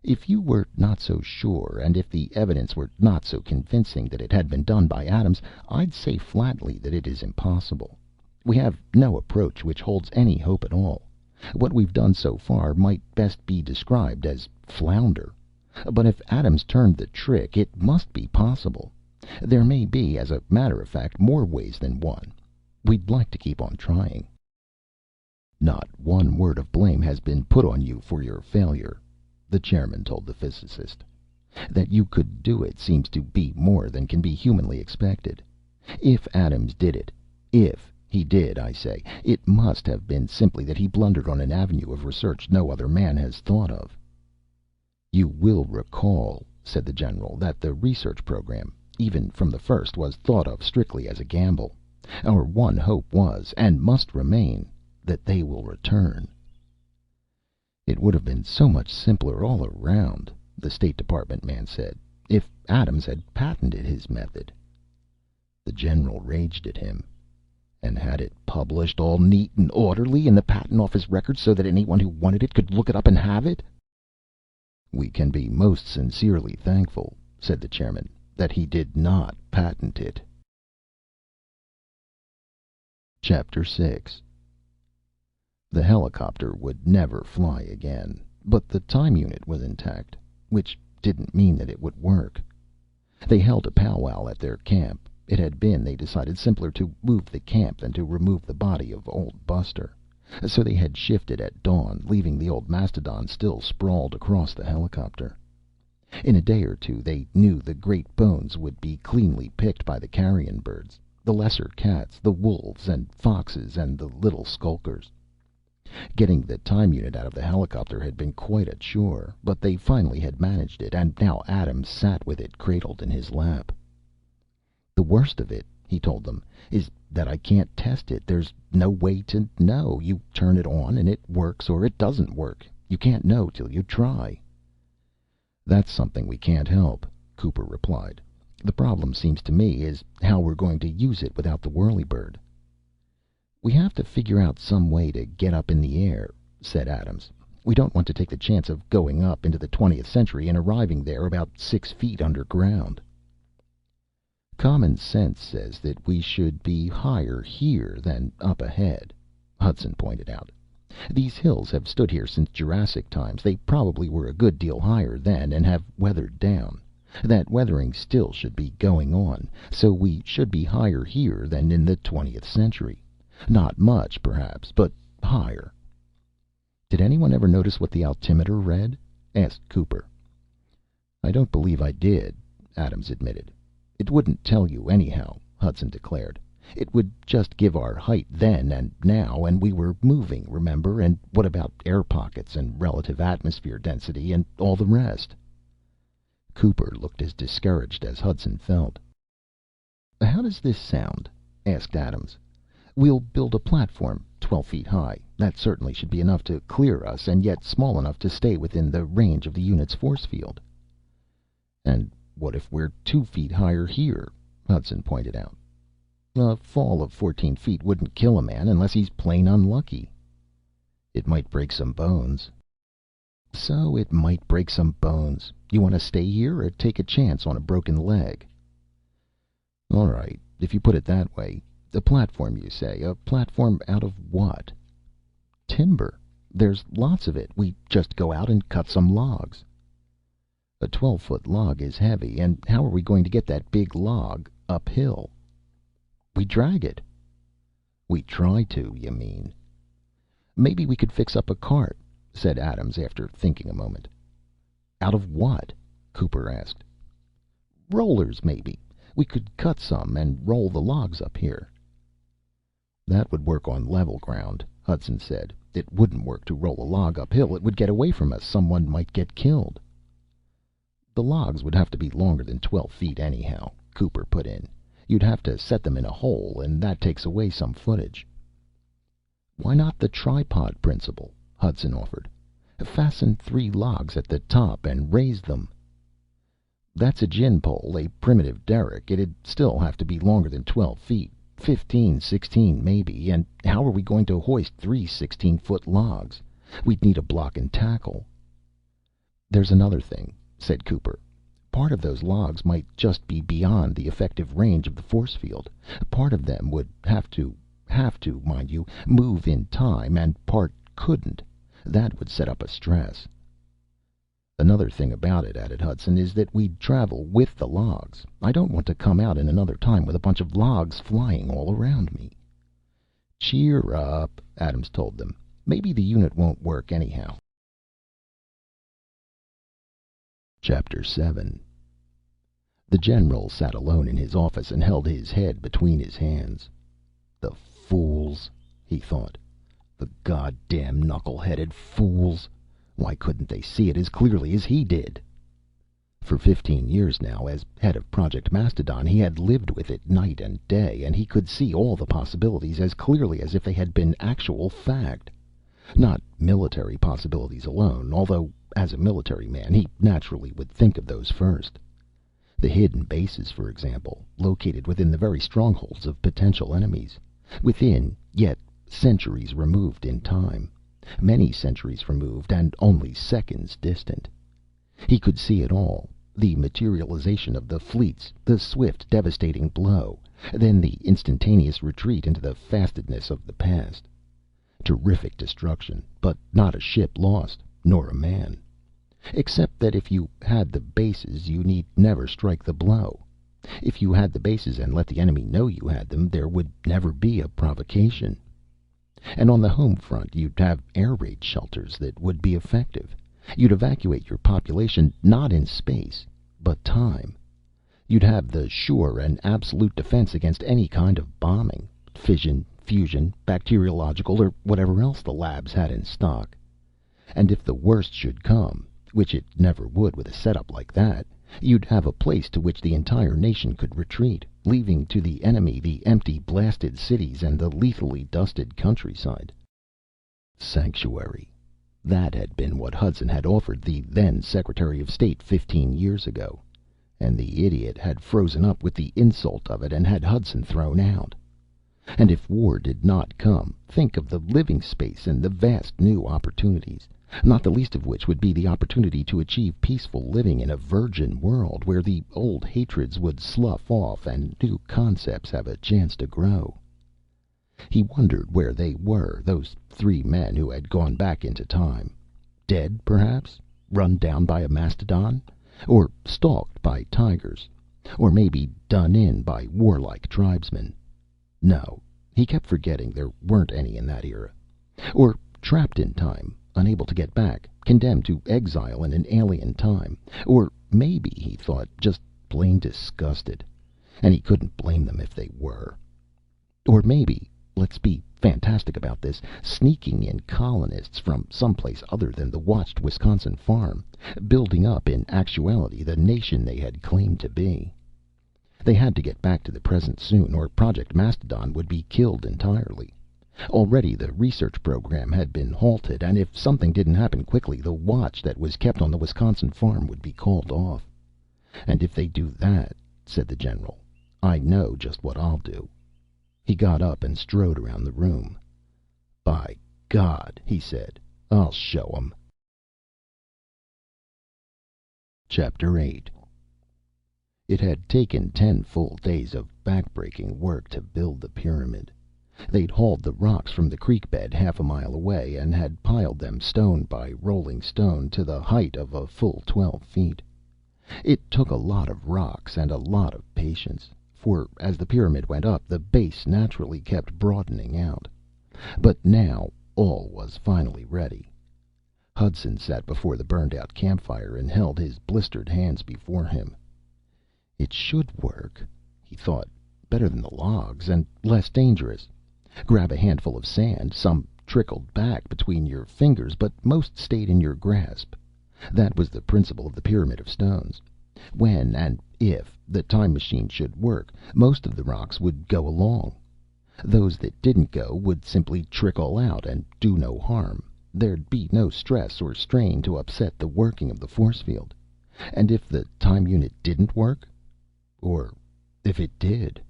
"If you were not so sure, and if the evidence were not so convincing that it had been done by Adams, I'd say flatly that it is impossible. We have no approach which holds any hope at all. What we've done so far might best be described as flounder. But if Adams turned the trick, it must be possible. There may be, as a matter of fact, more ways than one. We'd like to keep on trying." "Not one word of blame has been put on you for your failure," the chairman told the physicist. "That you could do it seems to be more than can be humanly expected. If Adams did it, if he did, I say, it must have been simply that he blundered on an avenue of research no other man has thought of." "You will recall," said the general, "that the research program, even from the first, was thought of strictly as a gamble. Our one hope was, and must remain, that they will return." "It would have been so much simpler all around," the State Department man said, "if Adams had patented his method." The general raged at him. "And had it published all neat and orderly in the Patent Office records so that anyone who wanted it could look it up and have it?" "We can be most sincerely thankful," said the chairman, "that he did not patent it." Chapter 6. The helicopter would never fly again, but the time unit was intact, which didn't mean that it would work. They held a powwow at their camp. It had been, they decided, simpler to move the camp than to remove the body of old Buster. So they had shifted at dawn, leaving the old Mastadon still sprawled across the helicopter. In a day or two, they knew the great bones would be cleanly picked by the carrion birds, the lesser cats, the wolves and foxes, and the little skulkers. Getting the time unit out of the helicopter had been quite a chore, but they finally had managed it, and now Adams sat with it cradled in his lap. "The worst of it," he told them, "is that I can't test it. There's no way to know. You turn it on and it works, or it doesn't work. You can't know till you try." "That's something we can't help," Cooper replied. "The problem, seems to me, is how we're going to use it without the whirlybird." "We have to figure out some way to get up in the air," said Adams. "We don't want to take the chance of going up into the 20th century and arriving there about 6 feet underground." "Common sense says that we should be higher here than up ahead," Hudson pointed out. "These hills have stood here since Jurassic times. They probably were a good deal higher then, and have weathered down. That weathering still should be going on, so we should be higher here than in the 20th century. Not much, perhaps, but higher." "Did anyone ever notice what the altimeter read?" asked Cooper. "I don't believe I did," Adams admitted. "It wouldn't tell you anyhow," Hudson declared. "It would just give our height then and now, and we were moving, remember? And what about air pockets and relative atmosphere density and all the rest?" Cooper looked as discouraged as Hudson felt. "How does this sound?" asked Adams. "We'll build a platform 12 feet high. That certainly should be enough to clear us, and yet small enough to stay within the range of the unit's force field." "And what if we're 2 feet higher here?" Hudson pointed out. "A fall of 14 feet wouldn't kill a man unless he's plain unlucky." "It might break some bones." "So it might break some bones. You want to stay here or take a chance on a broken leg?" "All right, if you put it that way. A platform, you say? A platform out of what?" "Timber. There's lots of it. We just go out and cut some logs." "A 12-foot log is heavy, and how are we going to get that big log uphill?" "We drag it." "We try to, you mean." "Maybe we could fix up a cart," said Adams after thinking a moment. "Out of what?" Cooper asked. "Rollers, maybe. We could cut some and roll the logs up here." "That would work on level ground," Hudson said. It wouldn't work to roll a log uphill. It would get away from us. Someone might get killed." "The logs would have to be longer than 12 feet anyhow," Cooper put in. "You'd have to set them in a hole, and that takes away some footage." "Why not the tripod principle?" Hudson offered. "Fasten 3 logs at the top and raise them." "That's a gin pole, a primitive derrick. It'd still have to be longer than 12 feet. 15, 16 maybe. And how are we going to hoist 3 16-foot logs? We'd need a block and tackle." "There's another thing," said Cooper. "Part of those logs might just be beyond the effective range of the force field. Part of them would have to, mind you, move in time, and part couldn't. That would set up a stress." "Another thing about it," added Hudson, "is that we'd travel with the logs. I don't want to come out in another time with a bunch of logs flying all around me." "Cheer up," Adams told them. "Maybe the unit won't work anyhow." Chapter 7. The general sat alone in his office and held his head between his hands. "The fools," he thought. "The goddamn knuckle-headed fools. Why couldn't they see it as clearly as he did?" For 15 years now, as head of Project Mastadon, he had lived with it night and day, and he could see all the possibilities as clearly as if they had been actual fact. Not military possibilities alone, although as a military man he naturally would think of those first. The hidden bases, for example, located within the very strongholds of potential enemies. Within, yet centuries removed in time. Many centuries removed, and only seconds distant. He could see it all. The materialization of the fleets, the swift, devastating blow, then the instantaneous retreat into the fastnesses of the past. Terrific destruction, but not a ship lost, nor a man. Except that if you had the bases, you need never strike the blow. If you had the bases and let the enemy know you had them, there would never be a provocation. And on the home front, you'd have air raid shelters that would be effective. You'd evacuate your population, not in space, but time. You'd have the sure and absolute defense against any kind of bombing, fission, fusion, bacteriological, or whatever else the labs had in stock. And if the worst should come, which it never would with a setup like that, you'd have a place to which the entire nation could retreat, leaving to the enemy the empty, blasted cities and the lethally dusted countryside. Sanctuary. That had been what Hudson had offered the then Secretary of State 15 years ago. And the idiot had frozen up with the insult of it and had Hudson thrown out. And if war did not come, think of the living space and the vast new opportunities, not the least of which would be the opportunity to achieve peaceful living in a virgin world where the old hatreds would slough off and new concepts have a chance to grow. He wondered where they were, those 3 men who had gone back into time. Dead, perhaps? Run down by a mastodon? Or stalked by tigers? Or maybe done in by warlike tribesmen? No, he kept forgetting there weren't any in that era. Or trapped in time, unable to get back, condemned to exile in an alien time. Or maybe, he thought, just plain disgusted. And he couldn't blame them if they were. Or maybe, let's be fantastic about this, sneaking in colonists from someplace other than the watched Wisconsin farm, building up in actuality the nation they had claimed to be. They had to get back to the present soon, or Project Mastodon would be killed entirely. Already the research program had been halted, and if something didn't happen quickly, the watch that was kept on the Wisconsin farm would be called off. "And if they do that," said the general, "I know just what I'll do." He got up and strode around the room. "By God," he said, "I'll show 'em." Chapter 8. It had taken 10 full days of backbreaking work to build the pyramid. They'd hauled the rocks from the creek bed half a mile away and had piled them stone by rolling stone to the height of a full 12 feet. It took a lot of rocks and a lot of patience, for as the pyramid went up, the base naturally kept broadening out. But now all was finally ready. Hudson sat before the burned-out campfire and held his blistered hands before him. It should work, he thought. Better than the logs, and less dangerous. Grab a handful of sand, some trickled back between your fingers, but most stayed in your grasp. That was the principle of the Pyramid of Stones. When and if the time machine should work, most of the rocks would go along. Those that didn't go would simply trickle out and do no harm. There'd be no stress or strain to upset the working of the force field. And if the time unit didn't work? Or if it did?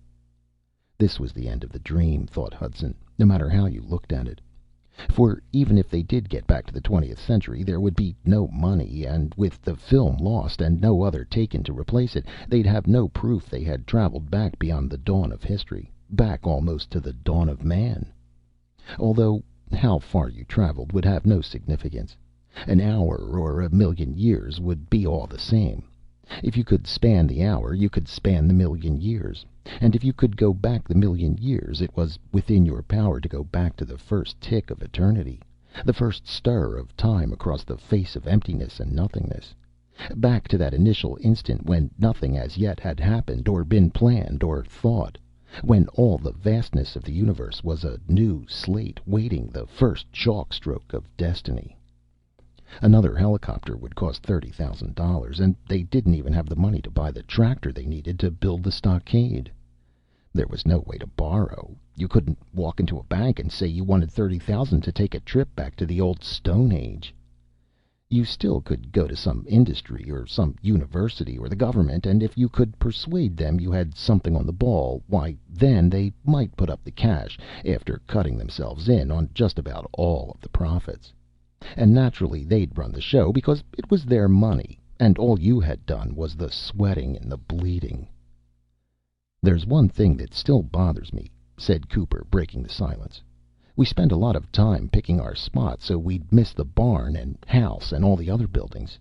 This was the end of the dream, thought Hudson, no matter how you looked at it. For even if they did get back to the 20th century, there would be no money, and with the film lost and no other taken to replace it, they'd have no proof they had traveled back beyond the dawn of history, back almost to the dawn of man. Although how far you traveled would have no significance. An hour or a million years would be all the same. If you could span the hour, you could span the million years. And if you could go back the million years, it was within your power to go back to the first tick of eternity, the first stir of time across the face of emptiness and nothingness. Back to that initial instant when nothing as yet had happened, or been planned, or thought. When all the vastness of the universe was a new slate waiting the first chalk stroke of destiny. Another helicopter would cost $30,000, and they didn't even have the money to buy the tractor they needed to build the stockade. There was no way to borrow. You couldn't walk into a bank and say you wanted $30,000 to take a trip back to the old Stone Age. You still could go to some industry or some university or the government, and if you could persuade them you had something on the ball, why, then they might put up the cash after cutting themselves in on just about all of the profits. And naturally they'd run the show because it was their money, and all you had done was the sweating and the bleeding. "There's one thing that still bothers me," said Cooper, breaking the silence. "We spend a lot of time picking our spot so we'd miss the barn and house and all the other buildings."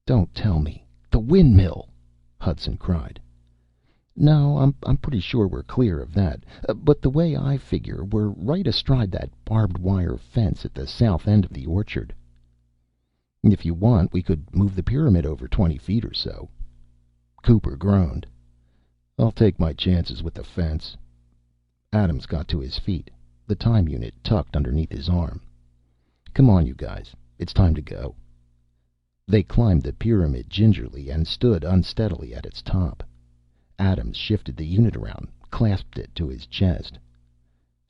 "Don't tell me! The windmill!" Hudson cried. "No, I'm pretty sure we're clear of that. But the way I figure, we're right astride that barbed wire fence at the south end of the orchard." "If you want, we could move the pyramid over 20 feet or so." Cooper groaned. "I'll take my chances with the fence." Adams got to his feet, the time unit tucked underneath his arm. "Come on, you guys. It's time to go." They climbed the pyramid gingerly and stood unsteadily at its top. Adams shifted the unit around, clasped it to his chest.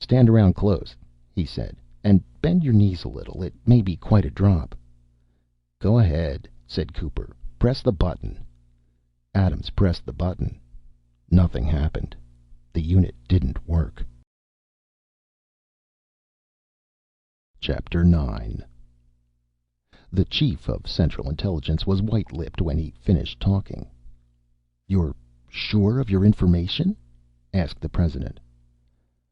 "Stand around close," he said, "and bend your knees a little. It may be quite a drop." "Go ahead," said Cooper. "Press the button." Adams pressed the button. Nothing happened. The unit didn't work. Chapter 9. The chief of Central Intelligence was white-lipped when he finished talking. "You're sure of your information?" asked the president.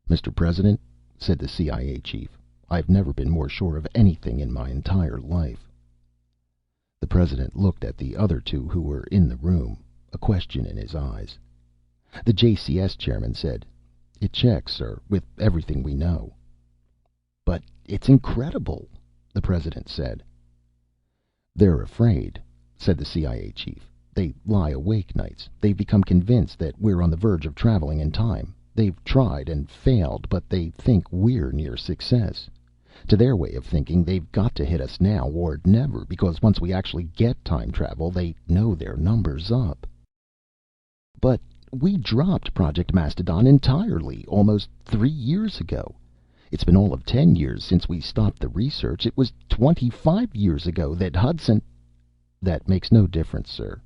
"Mr. President," said the CIA chief, "I've never been more sure of anything in my entire life." The president looked at the other two who were in the room, a question in his eyes. The JCS chairman said, "It checks, sir, with everything we know." "But it's incredible," the president said. "They're afraid," said the CIA chief. "They lie awake nights. They've become convinced that we're on the verge of traveling in time. They've tried and failed, but they think we're near success. To their way of thinking, they've got to hit us now or never, because once we actually get time travel, they know their number's up." "But we dropped Project Mastadon entirely, almost 3 years ago. It's been all of 10 years since we stopped the research. It was 25 years ago that Hudson—" "That makes no difference, sir.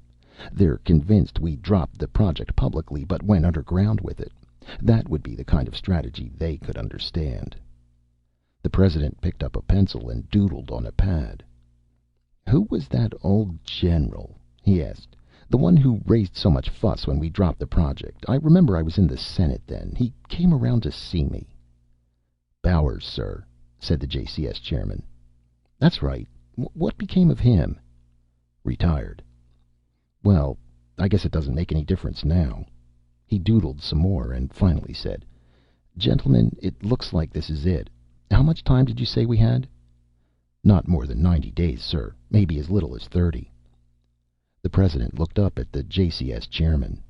They're convinced we dropped the project publicly, but went underground with it. That would be the kind of strategy they could understand." The president picked up a pencil and doodled on a pad. "Who was that old general?" he asked. "The one who raised so much fuss when we dropped the project. I remember I was in the Senate then. He came around to see me." "Bowers, sir," said the JCS chairman. "That's right. What became of him?" "Retired." "Well, I guess it doesn't make any difference now." He doodled some more and finally said, "Gentlemen, it looks like this is it. How much time did you say we had?" "Not more than 90 days, sir. Maybe as little as 30." The president looked up at the JCS chairman.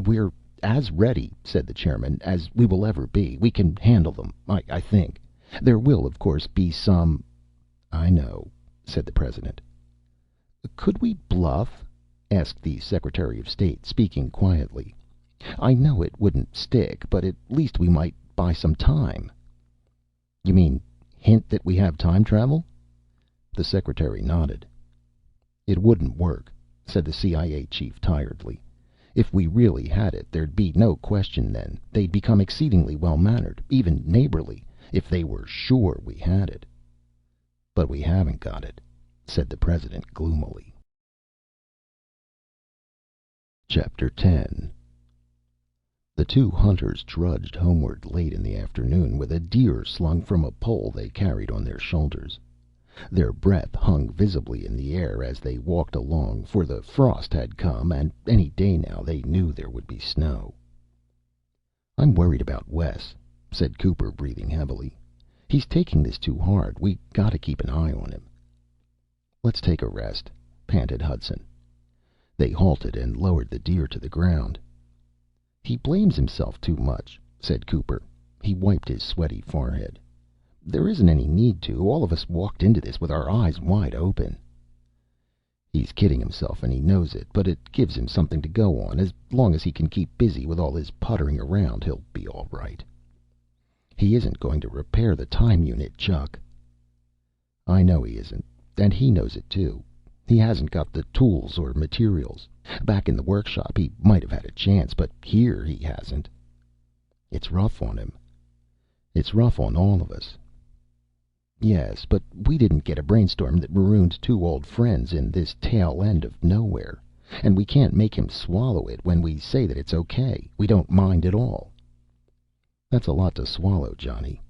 "We're as ready," said the chairman, "as we will ever be. We can handle them, I think. There will, of course, be some—" "I know," said the President. "Could we bluff?" asked the Secretary of State, speaking quietly. "I know it wouldn't stick, but at least we might buy some time." "You mean hint that we have time travel?" The Secretary nodded. "It wouldn't work," said the CIA chief tiredly. "If we really had it, there'd be no question then. They'd become exceedingly well-mannered, even neighborly, if they were sure we had it." "But we haven't got it," said the President gloomily. Chapter 10. The two hunters trudged homeward late in the afternoon with a deer slung from a pole they carried on their shoulders. Their breath hung visibly in the air as they walked along, for the frost had come, and any day now they knew there would be snow. "I'm worried about Wes," said Cooper, breathing heavily. "He's taking this too hard. We gotta keep an eye on him." "Let's take a rest," panted Hudson. They halted and lowered the deer to the ground. "He blames himself too much," said Cooper. He wiped his sweaty forehead. "There isn't any need to. All of us walked into this with our eyes wide open." "He's kidding himself and he knows it, but it gives him something to go on. As long as he can keep busy with all his puttering around, he'll be all right." "He isn't going to repair the time unit, Chuck." "I know he isn't, and he knows it too. He hasn't got the tools or materials. Back in the workshop he might have had a chance, but here he hasn't." "It's rough on him." "It's rough on all of us." "Yes, but we didn't get a brainstorm that marooned two old friends in this tail end of nowhere. And we can't make him swallow it when we say that it's okay. We don't mind at all." "That's a lot to swallow, Johnny."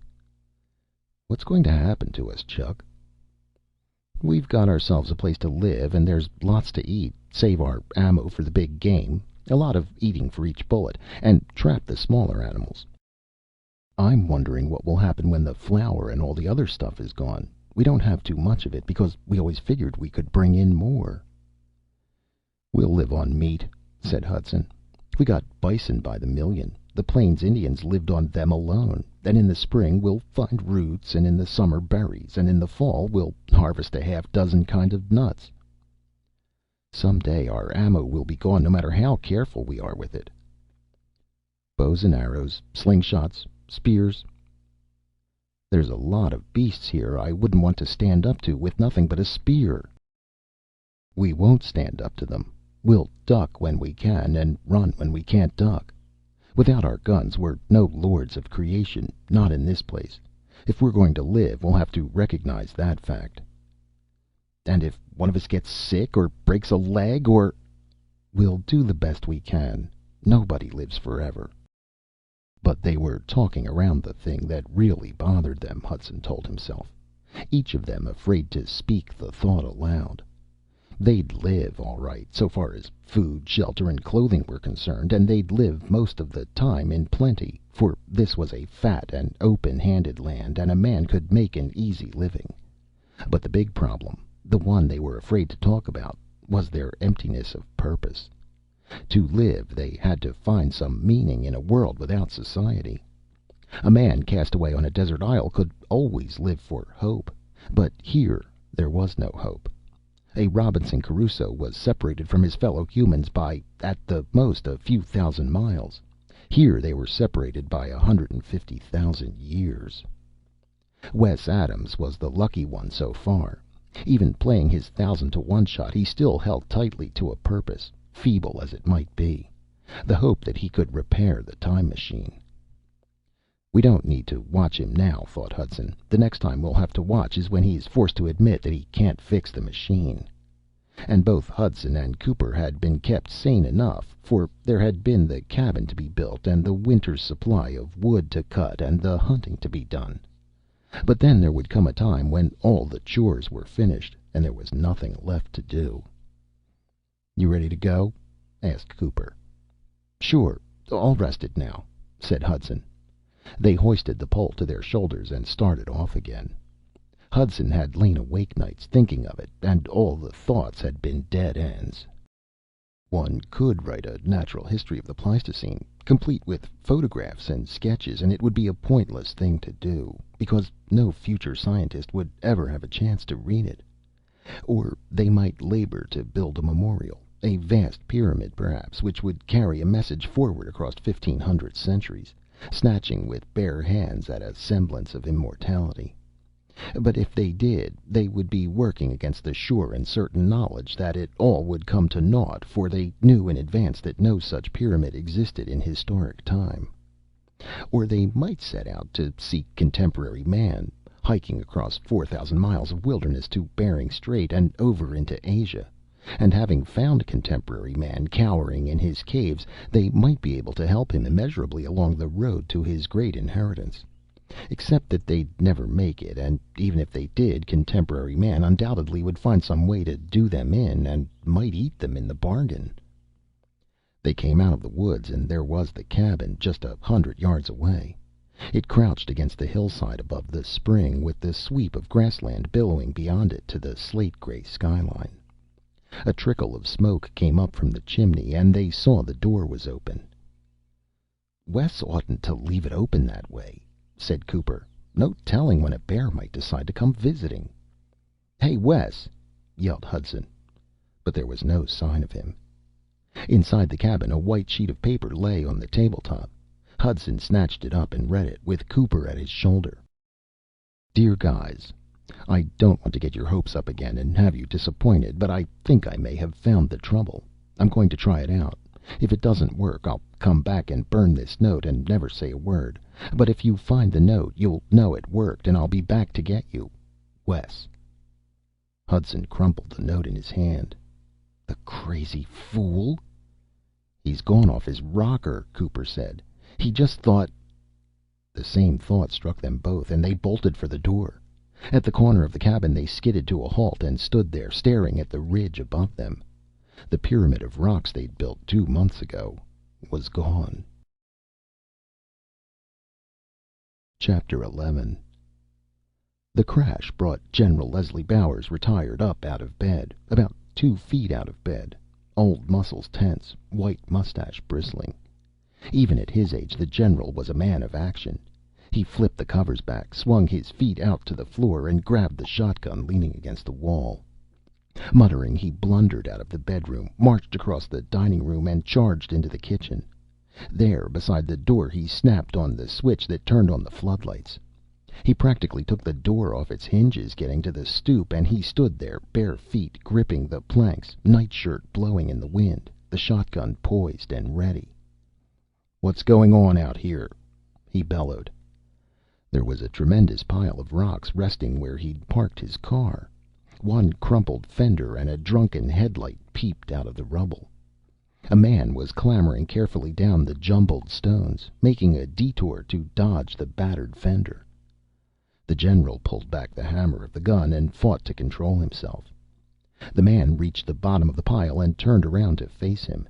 "What's going to happen to us, Chuck?" "We've got ourselves a place to live, and there's lots to eat. Save our ammo for the big game. A lot of eating for each bullet. And trap the smaller animals." "I'm wondering what will happen when the flour and all the other stuff is gone. We don't have too much of it because we always figured we could bring in more." "We'll live on meat," said Hudson. "We got bison by the million. The Plains Indians lived on them alone. And in the spring we'll find roots, and in the summer berries, and in the fall we'll harvest a half dozen kind of nuts." "Some day our ammo will be gone, no matter how careful we are with it." "Bows and arrows, slingshots, spears." "There's a lot of beasts here I wouldn't want to stand up to with nothing but a spear." "We won't stand up to them. We'll duck when we can, and run when we can't duck. Without our guns, we're no lords of creation, not in this place. If we're going to live, we'll have to recognize that fact." "And if one of us gets sick, or breaks a leg, or—" "We'll do the best we can. Nobody lives forever." But they were talking around the thing that really bothered them, Hudson told himself. Each of them afraid to speak the thought aloud. They'd live, all right, so far as food, shelter, and clothing were concerned, and they'd live most of the time in plenty, for this was a fat and open-handed land, and a man could make an easy living. But the big problem, the one they were afraid to talk about, was their emptiness of purpose. To live, they had to find some meaning in a world without society. A man cast away on a desert isle could always live for hope, but here there was no hope. A Robinson Crusoe was separated from his fellow humans by, at the most, a few thousand miles. Here they were separated by 150,000 years. Wes Adams was the lucky one so far. Even playing his 1,000-to-1 shot, he still held tightly to a purpose, feeble as it might be. The hope that he could repair the time machine. "We don't need to watch him now," thought Hudson. "The next time we'll have to watch is when he is forced to admit that he can't fix the machine." And both Hudson and Cooper had been kept sane enough, for there had been the cabin to be built, and the winter's supply of wood to cut, and the hunting to be done. But then there would come a time when all the chores were finished, and there was nothing left to do. "You ready to go?" asked Cooper. "Sure. All rested now," said Hudson. They hoisted the pole to their shoulders and started off again. Hudson had lain awake nights thinking of it, and all the thoughts had been dead ends. One could write a natural history of the Pleistocene, complete with photographs and sketches, and it would be a pointless thing to do, because no future scientist would ever have a chance to read it. Or they might labor to build a memorial, a vast pyramid perhaps, which would carry a message forward across 1500 centuries, snatching with bare hands at a semblance of immortality. But if they did, they would be working against the sure and certain knowledge that it all would come to naught, for they knew in advance that no such pyramid existed in historic time. Or they might set out to seek contemporary man, hiking across 4,000 miles of wilderness to Bering Strait and over into Asia, and having found contemporary man cowering in his caves, they might be able to help him immeasurably along the road to his great inheritance. Except that they'd never make it, and even if they did, contemporary man undoubtedly would find some way to do them in, and might eat them in the bargain. They came out of the woods, and there was the cabin, just 100 yards away. It crouched against the hillside above the spring, with the sweep of grassland billowing beyond it to the slate-gray skyline. A trickle of smoke came up from the chimney, and they saw the door was open. "Wes oughtn't to leave it open that way," said Cooper. "No telling when a bear might decide to come visiting." "Hey, Wes!" yelled Hudson. But there was no sign of him. Inside the cabin, a white sheet of paper lay on the tabletop. Hudson snatched it up and read it, with Cooper at his shoulder. "Dear guys, I don't want to get your hopes up again and have you disappointed, but I think I may have found the trouble. I'm going to try it out. If it doesn't work, I'll come back and burn this note and never say a word. But if you find the note, you'll know it worked, and I'll be back to get you. Wes." Hudson crumpled the note in his hand. "The crazy fool!" "He's gone off his rocker," Cooper said. "He just thought—" The same thought struck them both, and they bolted for the door. At the corner of the cabin they skidded to a halt and stood there, staring at the ridge above them. The pyramid of rocks they'd built 2 months ago was gone. Chapter 11. The crash brought General Leslie Bowers, retired, up out of bed, about 2 feet out of bed, old muscles tense, white mustache bristling. Even at his age, the general was a man of action. He flipped the covers back, swung his feet out to the floor, and grabbed the shotgun leaning against the wall. Muttering, he blundered out of the bedroom, marched across the dining room, and charged into the kitchen. There, beside the door, he snapped on the switch that turned on the floodlights. He practically took the door off its hinges getting to the stoop, and he stood there, bare feet gripping the planks, nightshirt blowing in the wind, the shotgun poised and ready. "What's going on out here?" he bellowed. There was a tremendous pile of rocks resting where he'd parked his car. One crumpled fender and a drunken headlight peeped out of the rubble. A man was clambering carefully down the jumbled stones, making a detour to dodge the battered fender. The general pulled back the hammer of the gun and fought to control himself. The man reached the bottom of the pile and turned around to face him.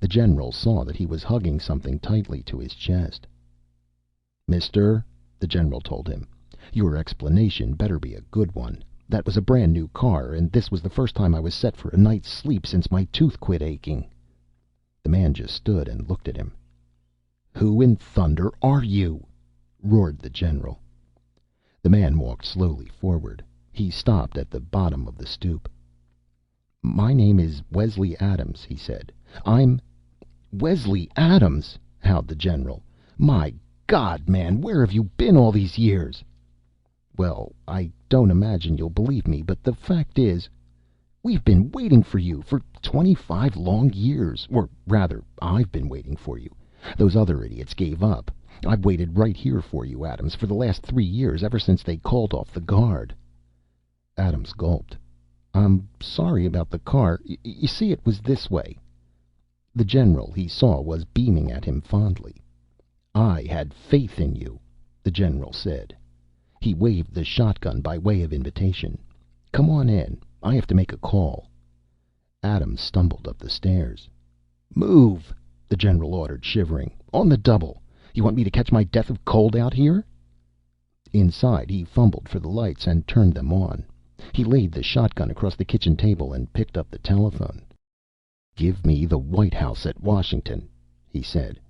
The general saw that he was hugging something tightly to his chest. "Mister," the general told him, "your explanation better be a good one. That was a brand new car, and this was the first time I was set for a night's sleep since my tooth quit aching." The man just stood and looked at him. "Who in thunder are you?" roared the general. The man walked slowly forward. He stopped at the bottom of the stoop. "My name is Wesley Adams," he said. "I'm—" "Wesley Adams!" howled the general. "My God, man, where have you been all these years?" "Well, I don't imagine you'll believe me, but the fact is, we've been waiting for you for 25 long years. Or rather, I've been waiting for you. Those other idiots gave up. I've waited right here for you, Adams, for the last 3 years, ever since they called off the guard." Adams gulped. "I'm sorry about the car. You see, it was this way." The general, he saw, was beaming at him fondly. "I had faith in you," the general said. He waved the shotgun by way of invitation. "Come on in. I have to make a call." Adams stumbled up the stairs. "Move!" the general ordered, shivering. "On the double! You want me to catch my death of cold out here?" Inside, he fumbled for the lights and turned them on. He laid the shotgun across the kitchen table and picked up the telephone. "Give me the White House at Washington," he said.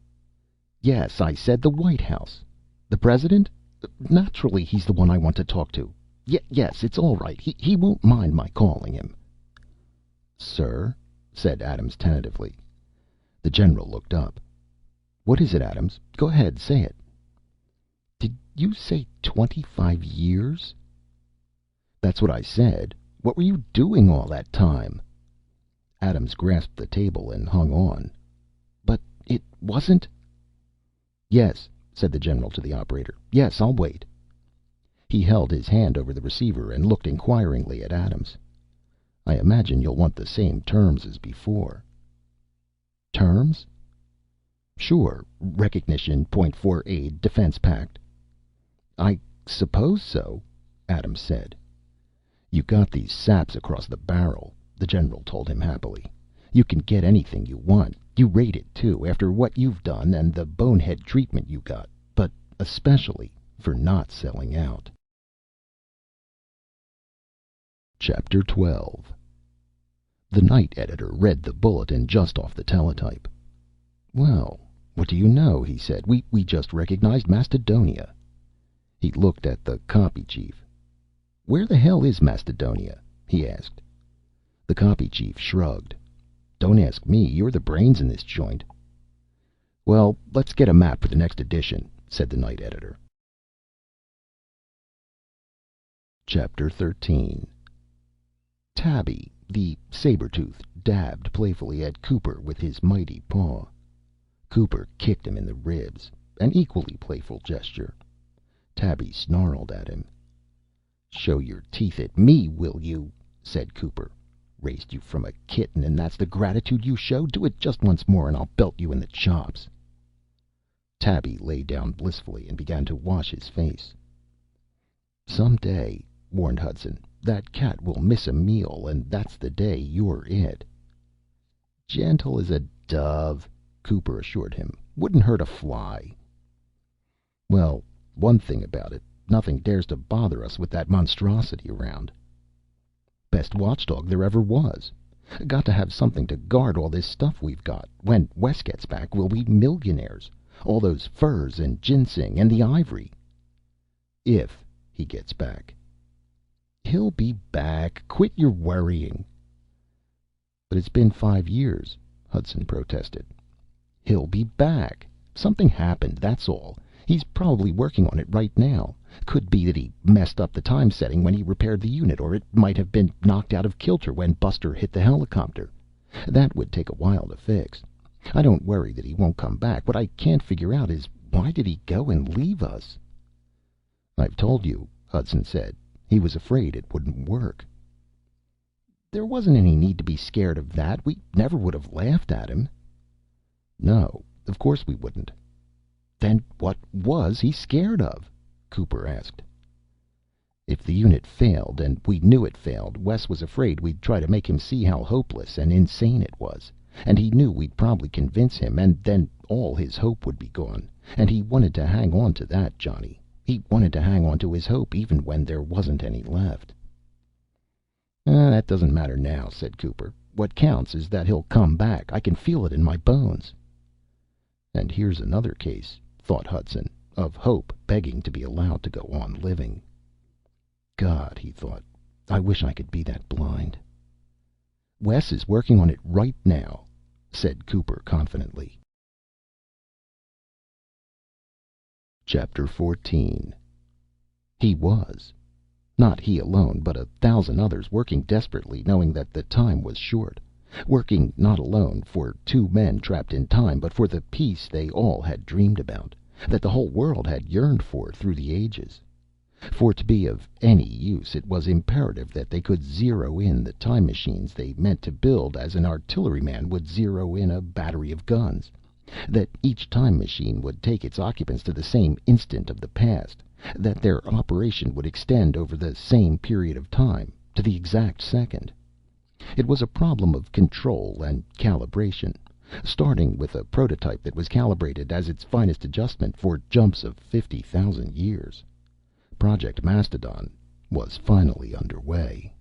"Yes, I said the White House. The President? Naturally, he's the one I want to talk to. Yes, it's all right. He won't mind my calling him." "Sir?" said Adams tentatively. The general looked up. "What is it, Adams? Go ahead, say it." "Did you say 25 years?" "That's what I said. What were you doing all that time?" Adams grasped the table and hung on. "But it wasn't—" "Yes," said the general to the operator. "Yes, I'll wait." He held his hand over the receiver and looked inquiringly at Adams. "I imagine you'll want the same terms as before." "Terms?" "Sure. Recognition, Point 4 aid, defense pact." "I suppose so," Adams said. "You got these saps across the barrel," the general told him happily. "You can get anything you want. You rate it, too, after what you've done and the bonehead treatment you got. But especially for not selling out." Chapter 12. The night editor read the bulletin just off the teletype. "Well, what do you know?" he said. We just recognized Mastadonia." He looked at the copy chief. "Where the hell is Mastadonia?" he asked. The copy chief shrugged. "Don't ask me. You're the brains in this joint." "Well, let's get a map for the next edition," said the night editor. Chapter 13. Tabby, the saber-tooth, dabbed playfully at Cooper with his mighty paw. Cooper kicked him in the ribs, an equally playful gesture. Tabby snarled at him. "Show your teeth at me, will you?" said Cooper. "Raised you from a kitten, and that's the gratitude you show? Do it just once more, and I'll belt you in the chops." Tabby lay down blissfully and began to wash his face. "Some day," warned Hudson, "that cat will miss a meal, and that's the day you're it." "Gentle as a dove," Cooper assured him. "Wouldn't hurt a fly." "Well, one thing about it, nothing dares to bother us with that monstrosity around." "Best watchdog there ever was. Got to have something to guard all this stuff we've got. When Wes gets back, we'll be millionaires. All those furs and ginseng and the ivory." "If he gets back." "He'll be back. Quit your worrying." "But it's been 5 years," Hudson protested. "He'll be back. Something happened, that's all. He's probably working on it right now. Could be that he messed up the time setting when he repaired the unit, or it might have been knocked out of kilter when Buster hit the helicopter. That would take a while to fix. I don't worry that he won't come back. What I can't figure out is, why did he go and leave us?" "I've told you," Hudson said. "He was afraid it wouldn't work." "There wasn't any need to be scared of that. We never would have laughed at him." "No, of course we wouldn't." "Then what was he scared of?" Cooper asked. "If the unit failed, and we knew it failed, Wes was afraid we'd try to make him see how hopeless and insane it was. And he knew we'd probably convince him, and then all his hope would be gone. And he wanted to hang on to that, Johnny. He wanted to hang on to his hope even when there wasn't any left." "That doesn't matter now," said Cooper. "What counts is that he'll come back. I can feel it in my bones." And here's another case, thought Hudson, of hope begging to be allowed to go on living. God, he thought, I wish I could be that blind. "Wes is working on it right now," said Cooper confidently. Chapter 14. He was. Not he alone, but 1,000 others working desperately, knowing that the time was short. Working not alone for 2 men trapped in time, but for the peace they all had dreamed about, that the whole world had yearned for through the ages. For to be of any use, it was imperative that they could zero in the time machines they meant to build as an artilleryman would zero in a battery of guns. That each time machine would take its occupants to the same instant of the past. That their operation would extend over the same period of time, to the exact second. It was a problem of control and calibration, starting with a prototype that was calibrated as its finest adjustment for jumps of 50,000 years. Project Mastadon was finally underway.